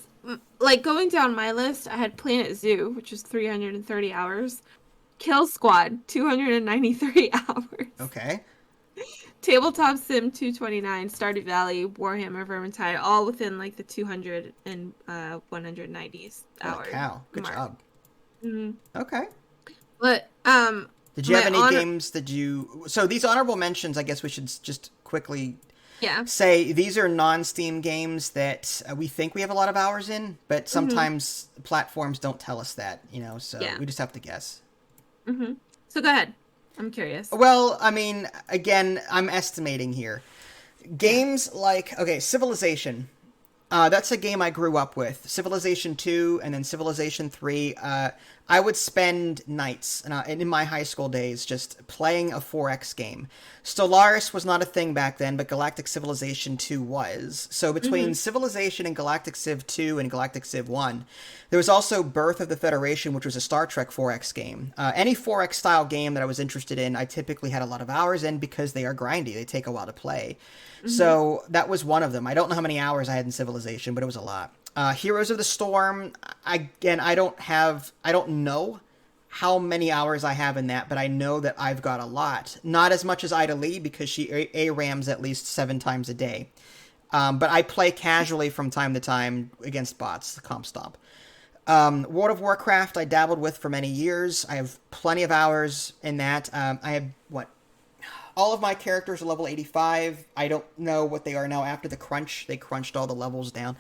[SPEAKER 2] Like, going down my list, I had Planet Zoo, which is 330 hours. Kill Squad, 293 hours.
[SPEAKER 1] Okay.
[SPEAKER 2] Tabletop Sim 229, Stardew Valley, Warhammer Vermintide, all within like the 200 and 190s
[SPEAKER 1] Holy
[SPEAKER 2] hour
[SPEAKER 1] cow. Good
[SPEAKER 2] mark.
[SPEAKER 1] job.
[SPEAKER 2] Mm-hmm.
[SPEAKER 1] Okay.
[SPEAKER 2] But
[SPEAKER 1] did you have any games that you... So these honorable mentions, I guess we should just quickly say these are non-Steam games that we think we have a lot of hours in, but sometimes platforms don't tell us that, you know, so we just have to guess.
[SPEAKER 2] Mm-hmm. So go ahead. I'm curious.
[SPEAKER 1] Well, I mean, again, I'm estimating here. Games like, Civilization. That's a game I grew up with. Civilization 2 and then Civilization 3. I would spend nights in my high school days just playing a 4X game. Stellaris was not a thing back then, but Galactic Civilization 2 was. So between Civilization and Galactic Civ 2 and Galactic Civ 1, there was also Birth of the Federation, which was a Star Trek 4X game. Any 4X style game that I was interested in, I typically had a lot of hours in because they are grindy. They take a while to play. So that was one of them. I don't know how many hours I had in Civilization, but it was a lot. Heroes of the Storm, I don't know how many hours I have in that, but I know that I've got a lot. Not as much as Ida Lee, because she A-rams at least 7 times a day. But I play casually from time to time against bots, the comp stomp. World of Warcraft I dabbled with for many years. I have plenty of hours in that. I have, all of my characters are level 85. I don't know what they are now after the crunch. They crunched all the levels down.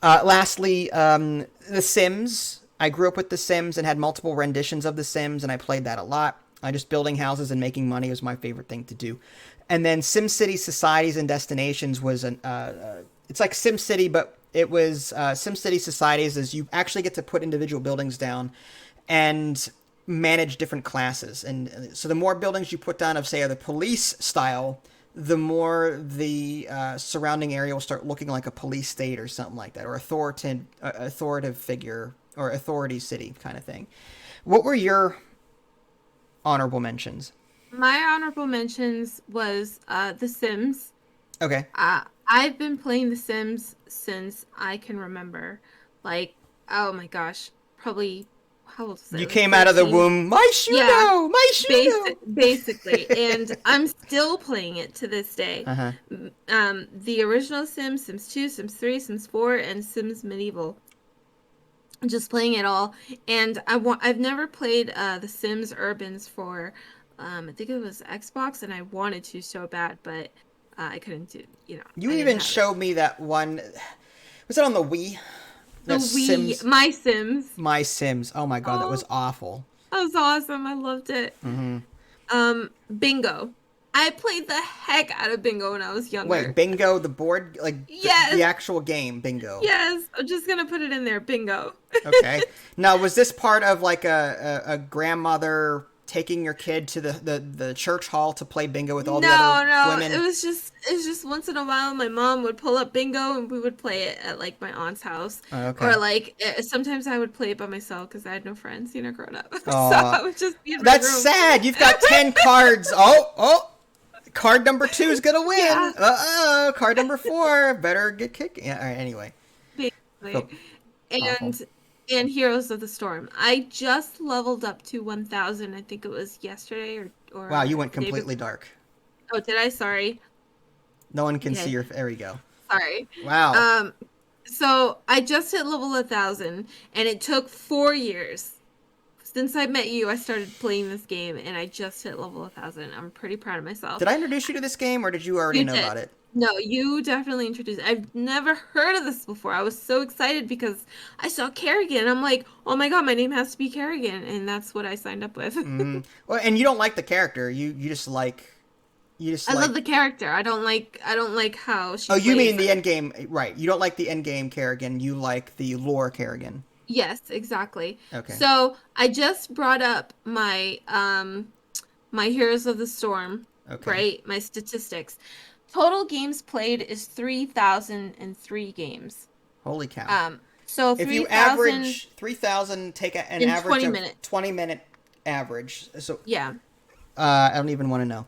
[SPEAKER 1] Lastly, The Sims. I grew up with The Sims and had multiple renditions of The Sims, and I played that a lot. Just building houses and making money was my favorite thing to do. And then SimCity Societies and Destinations was it's like SimCity, but it was SimCity Societies is you actually get to put individual buildings down and manage different classes. And so the more buildings you put down of, say, the police style, the more the surrounding area will start looking like a police state or something like that, or authoritative figure or authority city kind of thing. What were your honorable mentions?
[SPEAKER 2] My honorable mentions was The Sims.
[SPEAKER 1] Okay.
[SPEAKER 2] I've been playing The Sims since I can remember. Like, oh my gosh, probably, how old was I?
[SPEAKER 1] You came out of the womb, my Shuno! My Shuno!
[SPEAKER 2] Basically, and I'm still playing it to this day. The original Sims, Sims 2, Sims 3, Sims 4, and Sims Medieval. Just playing it all, and I've never played the Sims Urbans for, I think it was Xbox, and I wanted to so bad, but I couldn't do.
[SPEAKER 1] You even showed me that one. Was it on the Wii?
[SPEAKER 2] The Wii, Sims. My Sims.
[SPEAKER 1] My Sims. Oh my god, that was awful.
[SPEAKER 2] That was awesome. I loved it. Bingo. I played the heck out of Bingo when I was younger.
[SPEAKER 1] Wait, Bingo, the board, like the actual game, Bingo.
[SPEAKER 2] Yes, I'm just gonna put it in there, Bingo.
[SPEAKER 1] Okay. Now, was this part of like a grandmother taking your kid to the church hall to play Bingo with all the other women?
[SPEAKER 2] No, it was just once in a while my mom would pull up Bingo and we would play it at like my aunt's house.
[SPEAKER 1] Oh, okay.
[SPEAKER 2] Or like sometimes I would play it by myself because I had no friends, growing up. So I would just be in my room.
[SPEAKER 1] That's sad. You've got 10 cards. Oh. Card number 2 is gonna win. Yeah. Card number 4 better get kicked. Yeah. All right. Anyway.
[SPEAKER 2] Basically. And Heroes of the Storm. I just leveled up to 1,000. I think it was yesterday or.
[SPEAKER 1] Wow, you went completely dark.
[SPEAKER 2] Oh, did I? Sorry.
[SPEAKER 1] No one can see your. There we go.
[SPEAKER 2] Sorry.
[SPEAKER 1] Wow.
[SPEAKER 2] So I just hit level 1,000, and it took 4 years. Since I met you, I started playing this game, and I just hit level 1,000. I'm pretty proud of myself.
[SPEAKER 1] Did I introduce you to this game, or did you already know about it?
[SPEAKER 2] No, you definitely introduced it. I've never heard of this before. I was so excited because I saw Kerrigan. I'm like, oh my god, my name has to be Kerrigan, and that's what I signed up with.
[SPEAKER 1] Well, and you don't like the character. You just like.
[SPEAKER 2] I love the character. I don't like how she.
[SPEAKER 1] Oh, you mean the end game, right? You don't like the end game Kerrigan. You like the lore Kerrigan.
[SPEAKER 2] Yes, exactly.
[SPEAKER 1] Okay.
[SPEAKER 2] So I just brought up my my Heroes of the Storm. Okay. Right, my statistics. Total games played is 3,003 games.
[SPEAKER 1] Holy cow!
[SPEAKER 2] So
[SPEAKER 1] if you average 3,000, take an average of
[SPEAKER 2] 20-minute
[SPEAKER 1] average. So
[SPEAKER 2] yeah.
[SPEAKER 1] I don't even want to know.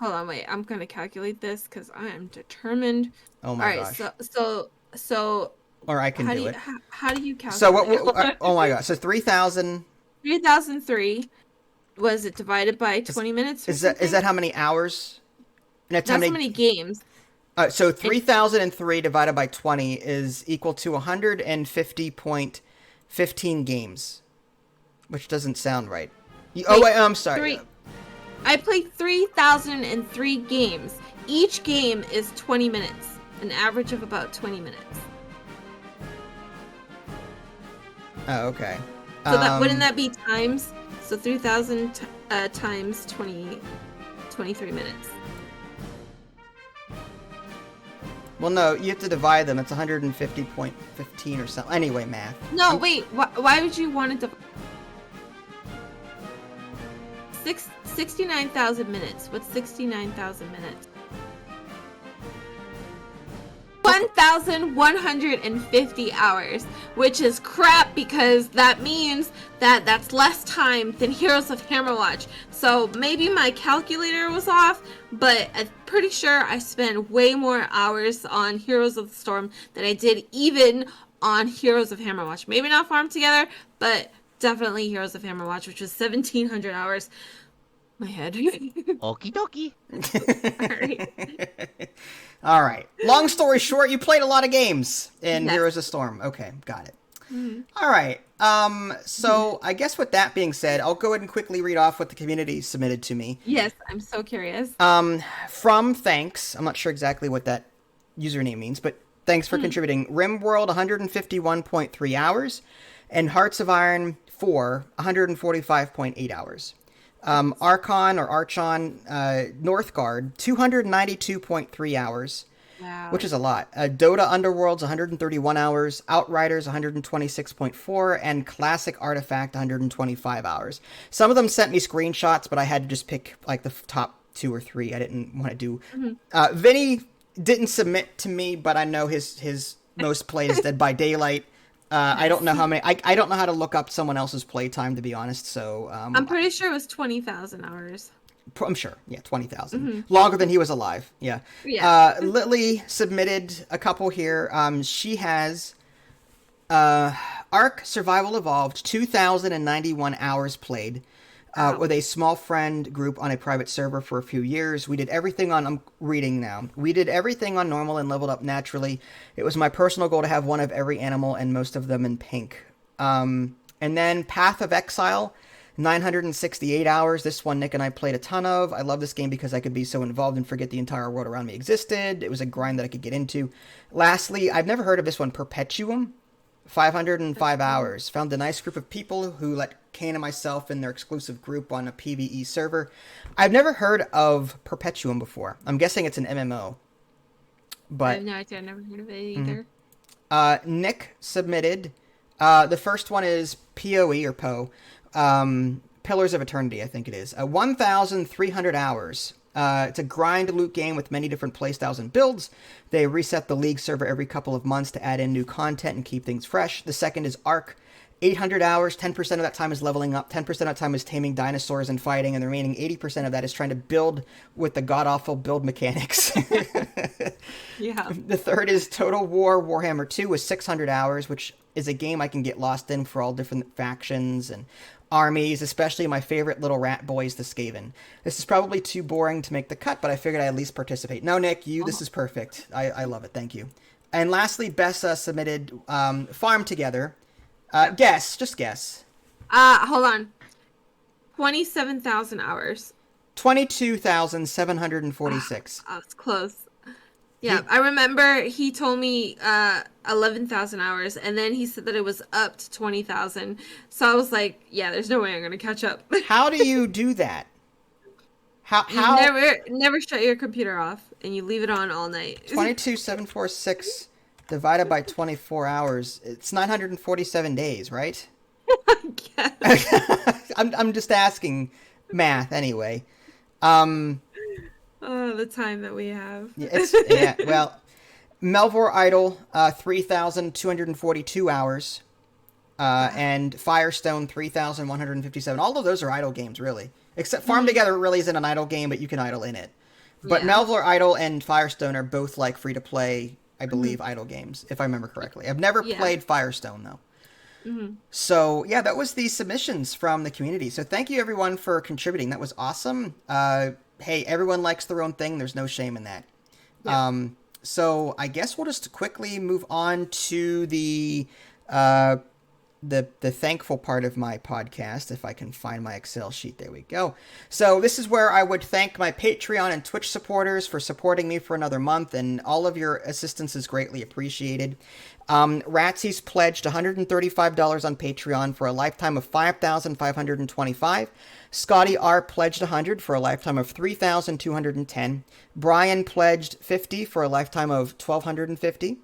[SPEAKER 2] Hold on, wait. I'm gonna calculate this because I am determined.
[SPEAKER 1] Oh my gosh.
[SPEAKER 2] All right, so.
[SPEAKER 1] Or I can do it.
[SPEAKER 2] How do you calculate?
[SPEAKER 1] So what? Oh my god! So 3,000.
[SPEAKER 2] 3,003. Was it divided by 20 minutes?
[SPEAKER 1] Is that how many hours And that's
[SPEAKER 2] how many games.
[SPEAKER 1] So 3,003 divided by 20 is equal to 150.15 games, which doesn't sound right. Wait, I'm sorry.
[SPEAKER 2] I played 3,003 games. Each game is 20 minutes, an average of about 20 minutes.
[SPEAKER 1] Oh, okay.
[SPEAKER 2] So that wouldn't that be times? So 3,000 times 23 minutes.
[SPEAKER 1] Well, no, you have to divide them. It's 150.15 or something. Anyway, math.
[SPEAKER 2] No, wait. Why would you want to 69,000 minutes. What's 69,000 minutes? 1,150 hours, which is crap because that means that that's less time than Heroes of Hammerwatch. So maybe my calculator was off, but I'm pretty sure I spent way more hours on Heroes of the Storm than I did even on Heroes of Hammerwatch. Maybe not Farm Together, but definitely Heroes of Hammerwatch, which was 1,700 hours. My head.
[SPEAKER 8] Okie dokie.
[SPEAKER 1] All right. Long story short, you played a lot of games in
[SPEAKER 2] Yes.
[SPEAKER 1] Heroes of Storm. Okay, got it. All right. So I guess with that being said, I'll go ahead and quickly read off what the community submitted to me.
[SPEAKER 2] Yes, I'm so curious.
[SPEAKER 1] From thanks, I'm not sure exactly what that username means, but thanks for contributing. Rimworld 151.3 hours, and Hearts of Iron 4 145.8 hours. Archon or Archon Northgard 292.3 hours.
[SPEAKER 2] Wow.
[SPEAKER 1] Which is a lot. Dota Underworlds 131 hours, Outriders 126.4, and Classic Artifact 125 hours. Some of them sent me screenshots, but I had to just pick like the top 2 or 3. I didn't want to do. Vinny didn't submit to me, but I know his most played is Dead by Daylight. I don't know how many. I don't know how to look up someone else's playtime, to be honest. So
[SPEAKER 2] I'm pretty sure it was 20,000 hours.
[SPEAKER 1] I'm sure. Yeah, 20,000. Longer than he was alive. Yeah.
[SPEAKER 2] Yeah.
[SPEAKER 1] Lily submitted a couple here. She has Ark Survival Evolved 2,091 hours played with a small friend group on a private server for a few years. We did everything on... I'm reading now. We did everything on normal and leveled up naturally. It was my personal goal to have one of every animal and most of them in pink. And then Path of Exile... 968 hours. This one Nick and I played a ton of. I love this game because I could be so involved and forget the entire world around me existed. It was a grind that I could get into. Lastly, I've never heard of this one, Perpetuum. 505 hours. Found a nice group of people who let Kane and myself in their exclusive group on a PvE server. I've never heard of Perpetuum before. I'm guessing it's an MMO. But
[SPEAKER 2] I have no idea. I've never heard of it either.
[SPEAKER 1] Nick submitted. The first one is PoE or Poe. Pillars of Eternity, I think it is. 1,300 hours. It's a grind loot game with many different playstyles and builds. They reset the League server every couple of months to add in new content and keep things fresh. The second is Ark. 800 hours, 10% of that time is leveling up, 10% of that time is taming dinosaurs and fighting, and the remaining 80% of that is trying to build with the god-awful build mechanics.
[SPEAKER 2] Yeah.
[SPEAKER 1] The third is Total War Warhammer 2 with 600 hours, which is a game I can get lost in for all different factions and armies, especially my favorite little rat boys, the Skaven. This is probably too boring to make the cut, but I figured I'd at least participate. No, Nick, this is perfect. I love it. Thank you. And lastly, Bessa submitted Farm Together. Just guess.
[SPEAKER 2] Hold on. 27,000 hours.
[SPEAKER 1] 22,746.
[SPEAKER 2] Oh, it's close. Yeah, I remember he told me 11,000 hours, and then he said that it was up to 20,000. So I was like, yeah, there's no way I'm gonna catch up.
[SPEAKER 1] How do you do that? How?
[SPEAKER 2] You never shut your computer off, and you leave it on all night.
[SPEAKER 1] 22,746 divided by 24 hours. It's 947 days, right?
[SPEAKER 2] Yes.
[SPEAKER 1] I'm just asking math anyway.
[SPEAKER 2] Oh, the time that we have.
[SPEAKER 1] Well, Melvor Idol, 3,242 hours, and Firestone, 3,157. All of those are idle games, really. Except Farm Together really isn't an idle game, but you can idle in it. But Melvor Idol and Firestone are both like free-to-play, I believe, idle games, if I remember correctly. I've never played Firestone, though. So, yeah, that was the submissions from the community. So thank you, everyone, for contributing. That was awesome. hey, everyone likes their own thing. There's no shame in that.
[SPEAKER 2] Yeah.
[SPEAKER 1] So I guess we'll just quickly move on to the thankful part of my podcast, if I can find my Excel sheet. There we go. So this is where I would thank my Patreon and Twitch supporters for supporting me for another month, and all of your assistance is greatly appreciated. Ratsy's pledged $135 on Patreon for a lifetime of 5,525. Scotty R pledged $100 for a lifetime of 3,210. Brian pledged $50 for a lifetime of 1,250.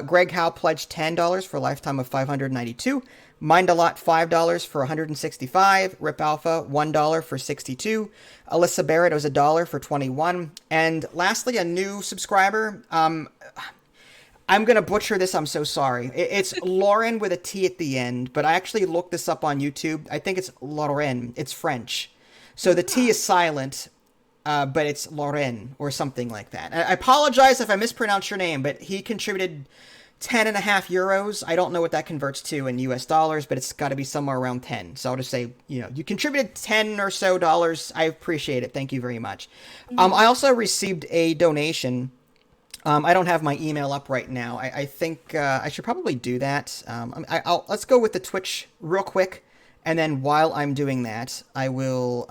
[SPEAKER 1] Greg Howe pledged $10 for a lifetime of 592. Mind a Lot $5 for 165. Rip Alpha $1 for 62. Alyssa Barrett was $1 for 21. And lastly, a new subscriber. I'm gonna butcher this. I'm so sorry. It's Lauren with a T at the end, but I actually looked this up on YouTube. I think it's Lauren. It's French, so the T is silent. But it's Lauren or something like that. I apologize if I mispronounce your name, but he contributed 10.5 euros. I don't know what that converts to in US dollars, but it's got to be somewhere around 10. So I'll just say, you contributed 10 or so dollars. I appreciate it. Thank you very much. I also received a donation. I don't have my email up right now. I think I should probably do that. Let's go with the Twitch real quick. And then while I'm doing that, I will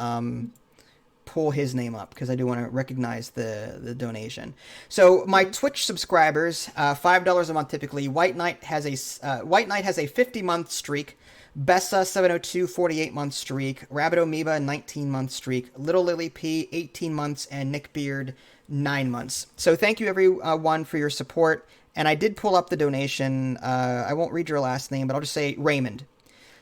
[SPEAKER 1] pull his name up because I do want to recognize the donation. So my Twitch subscribers, $5 a month typically. White Knight has a 50-month streak. Bessa 702 48-month streak. Rabbit Amoeba 19-month streak. Little Lily P 18 months, and Nick Beard 9 months. So thank you everyone for your support. And I did pull up the donation. I won't read your last name, but I'll just say Raymond.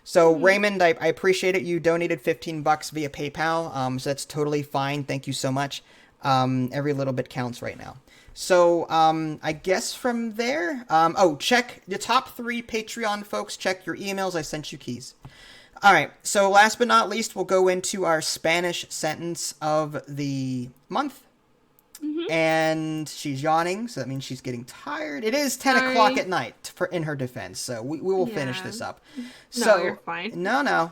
[SPEAKER 1] So Raymond, I appreciate it. You donated $15 via PayPal, so that's totally fine. Thank you so much. Every little bit counts right now. So I guess from there, check the top 3 Patreon folks. Check your emails. I sent you keys. All right. So last but not least, we'll go into our Spanish sentence of the month. And she's yawning, so that means she's getting tired. It is 10 o'clock at night, in her defense, so we will finish this up. So,
[SPEAKER 2] no, you're fine.
[SPEAKER 1] No.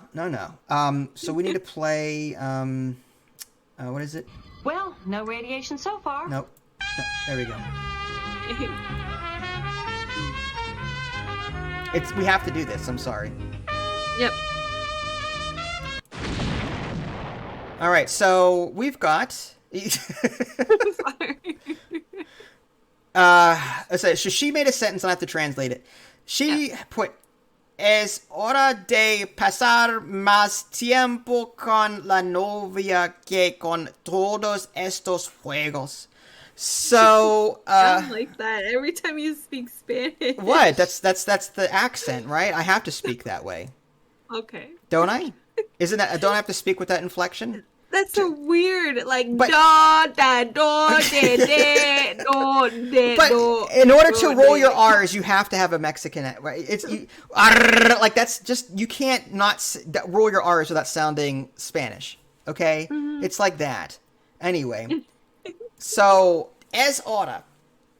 [SPEAKER 1] So we need to play, what is it?
[SPEAKER 8] Well, no radiation so far.
[SPEAKER 1] Nope. No, there we go. We have to do this, I'm sorry.
[SPEAKER 2] Yep.
[SPEAKER 1] Alright, so we've got... So she made a sentence, and I have to translate it. She put, es hora de pasar más tiempo con la novia que con todos estos juegos. So,
[SPEAKER 2] I like that every time you speak Spanish.
[SPEAKER 1] What? That's the accent, right? I have to speak that way.
[SPEAKER 2] Okay.
[SPEAKER 1] Don't I? Isn't that, don't I have to speak with that inflection?
[SPEAKER 2] That's so weird. Like,
[SPEAKER 1] but,
[SPEAKER 2] da, da, do, de, de, do, de,
[SPEAKER 1] but
[SPEAKER 2] do,
[SPEAKER 1] in order to roll
[SPEAKER 2] de.
[SPEAKER 1] your R's, you have to have a Mexican, right? It's like that's just, you can't not roll your R's without sounding Spanish. Okay, It's like that. Anyway, so es hora.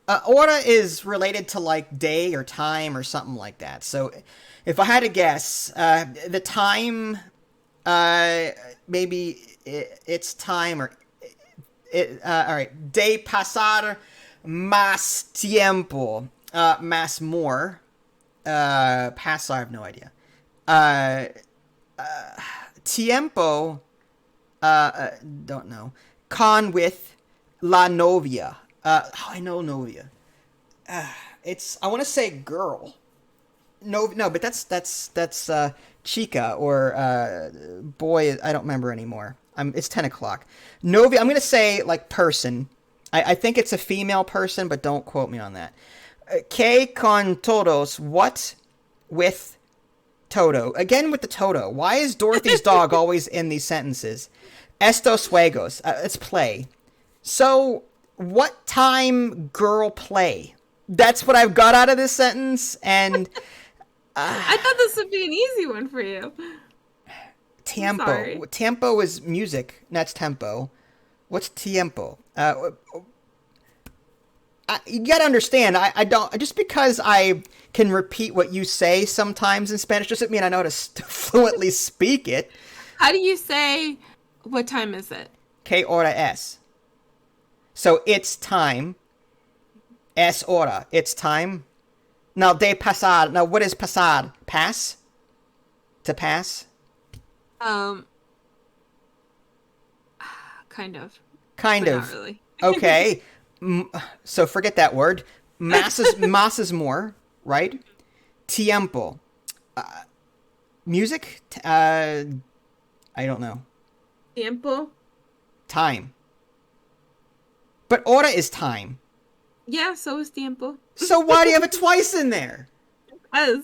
[SPEAKER 1] Hora is related to like day or time or something like that. So if I had to guess, the time, maybe. It's time, or all right. De pasar más tiempo, más more. Pasar, I have no idea. Tiempo, don't know. Con with la novia. I know novia. It's, I want to say girl. No, but that's chica or boy. I don't remember anymore. It's 10 o'clock. Novia, I'm going to say, like, person. I think it's a female person, but don't quote me on that. Que con todos. What with Toto? Again with the Toto. Why is Dorothy's dog always in these sentences? Estos juegos. It's play. So, what time girl play? That's what I've got out of this sentence, and...
[SPEAKER 2] I thought this would be an easy one for you.
[SPEAKER 1] Tiempo. Tiempo is music. That's tempo. What's tiempo? You gotta understand, I don't, just because I can repeat what you say sometimes in Spanish doesn't mean I know how to fluently speak it.
[SPEAKER 2] How do you say, what time is it?
[SPEAKER 1] ¿Qué hora es? So it's time. Es hora. It's time. Now, de pasar. Now, what is pasar? Pass? To pass?
[SPEAKER 2] Kind of.
[SPEAKER 1] Kind
[SPEAKER 2] But
[SPEAKER 1] of.
[SPEAKER 2] not really.
[SPEAKER 1] Okay. So forget that word. Más is more, right? Tiempo. Music? I don't know.
[SPEAKER 2] Tiempo.
[SPEAKER 1] Time. But hora is time.
[SPEAKER 2] Yeah, so is tiempo.
[SPEAKER 1] So why do you have it twice in there?
[SPEAKER 2] Because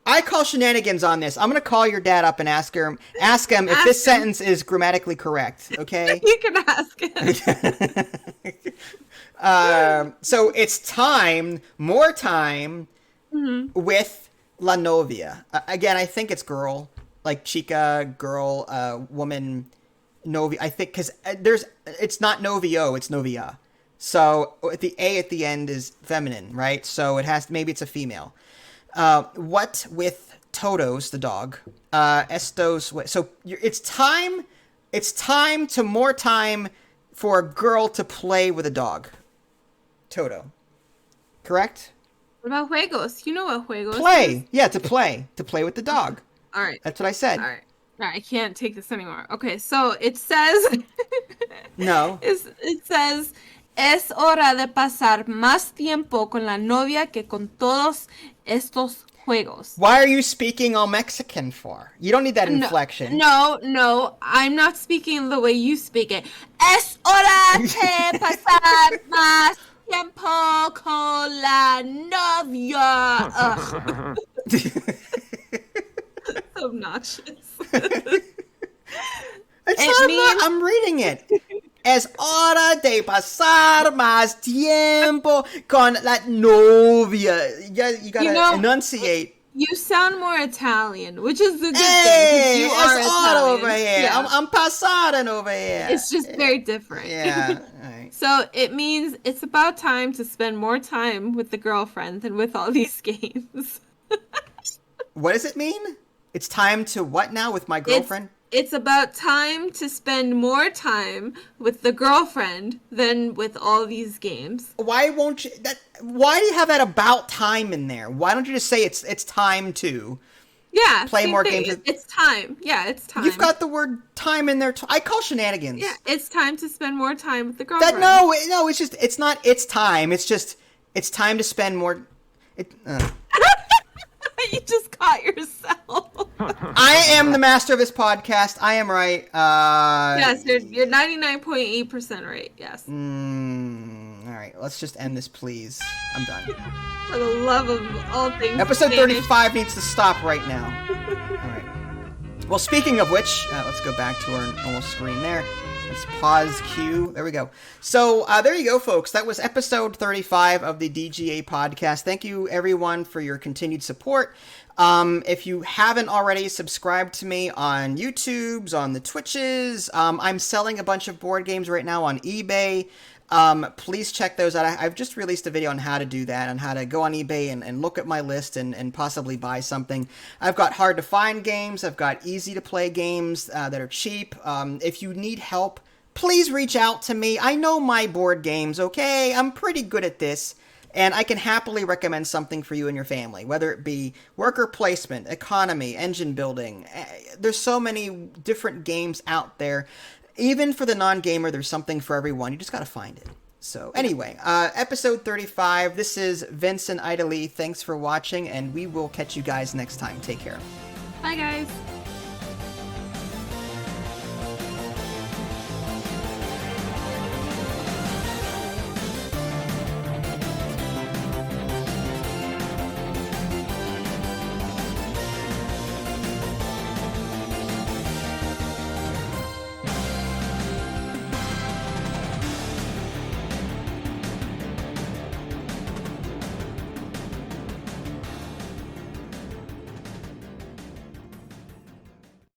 [SPEAKER 1] I call shenanigans on this. I'm going to call your dad up and ask him if this sentence is grammatically correct, okay?
[SPEAKER 2] You can ask him.
[SPEAKER 1] So it's time, more time, with la novia. Again, I think it's girl, like chica, girl, woman, novia. I think because it's not novio, it's novia. So the A at the end is feminine, right? So maybe it's a female. What with Todos, the dog, estos, so it's time to more time for a girl to play with a dog. Toto. Correct?
[SPEAKER 2] What about juegos? You know what juegos
[SPEAKER 1] Play.
[SPEAKER 2] is?
[SPEAKER 1] Yeah, to play with the dog.
[SPEAKER 2] All right.
[SPEAKER 1] That's what I said.
[SPEAKER 2] All right. I can't take this anymore. Okay, so it says...
[SPEAKER 1] No.
[SPEAKER 2] It says... Es hora de pasar más tiempo con la novia que con todos estos juegos.
[SPEAKER 1] Why are you speaking all Mexican for? You don't need that inflection.
[SPEAKER 2] No, I'm not speaking the way you speak it. Es hora de pasar más tiempo con la novia. Ugh. So obnoxious.
[SPEAKER 1] I'm reading it. Es hora de pasar más tiempo con la novia. You gotta enunciate.
[SPEAKER 2] You sound more Italian, which is a good thing.
[SPEAKER 1] Hey,
[SPEAKER 2] You are Italian.
[SPEAKER 1] Over here.
[SPEAKER 2] Yeah.
[SPEAKER 1] I'm pasarin over here.
[SPEAKER 2] It's just very different.
[SPEAKER 1] Yeah. All right.
[SPEAKER 2] So it means it's about time to spend more time with the girlfriend than with all these games.
[SPEAKER 1] What does it mean? It's time to what now with my girlfriend?
[SPEAKER 2] It's about time to spend more time with the girlfriend than with all these games.
[SPEAKER 1] Why won't you? Why do you have that about time in there? Why don't you just say it's time to?
[SPEAKER 2] Yeah,
[SPEAKER 1] play more
[SPEAKER 2] thing.
[SPEAKER 1] games.
[SPEAKER 2] It's time. Yeah, it's time.
[SPEAKER 1] You've got the word time in there. I call shenanigans.
[SPEAKER 2] Yeah, it's time to spend more time with the girlfriend.
[SPEAKER 1] No, it's just it's not. It's time. It's just it's time to spend more.
[SPEAKER 2] You just caught yourself.
[SPEAKER 1] I am the master of this podcast. I am right.
[SPEAKER 2] Yes, you're 99.8% right. Yes.
[SPEAKER 1] All right, let's just end this, please. I'm done.
[SPEAKER 2] For the love of all things.
[SPEAKER 1] Episode
[SPEAKER 2] Spanish.
[SPEAKER 1] 35 needs to stop right now. All right. Well, speaking of which, let's go back to our normal screen there. Let's pause Q. There we go. So there you go, folks. That was episode 35 of the DGA podcast. Thank you, everyone, for your continued support. If you haven't already subscribed to me on YouTube's, on the Twitches, I'm selling a bunch of board games right now on eBay. Please check those out. I've just released a video on how to do that, on how to go on eBay and look at my list and possibly buy something. I've got hard to find games. I've got easy to play games that are cheap. If you need help, please reach out to me. I know my board games, okay? I'm pretty good at this. And I can happily recommend something for you and your family, whether it be worker placement, economy, engine building. There's so many different games out there. Even for the non-gamer, there's something for everyone. You just got to find it. So anyway, episode 35. This is Vincent Idly. Thanks for watching, and we will catch you guys next time. Take care.
[SPEAKER 2] Bye, guys.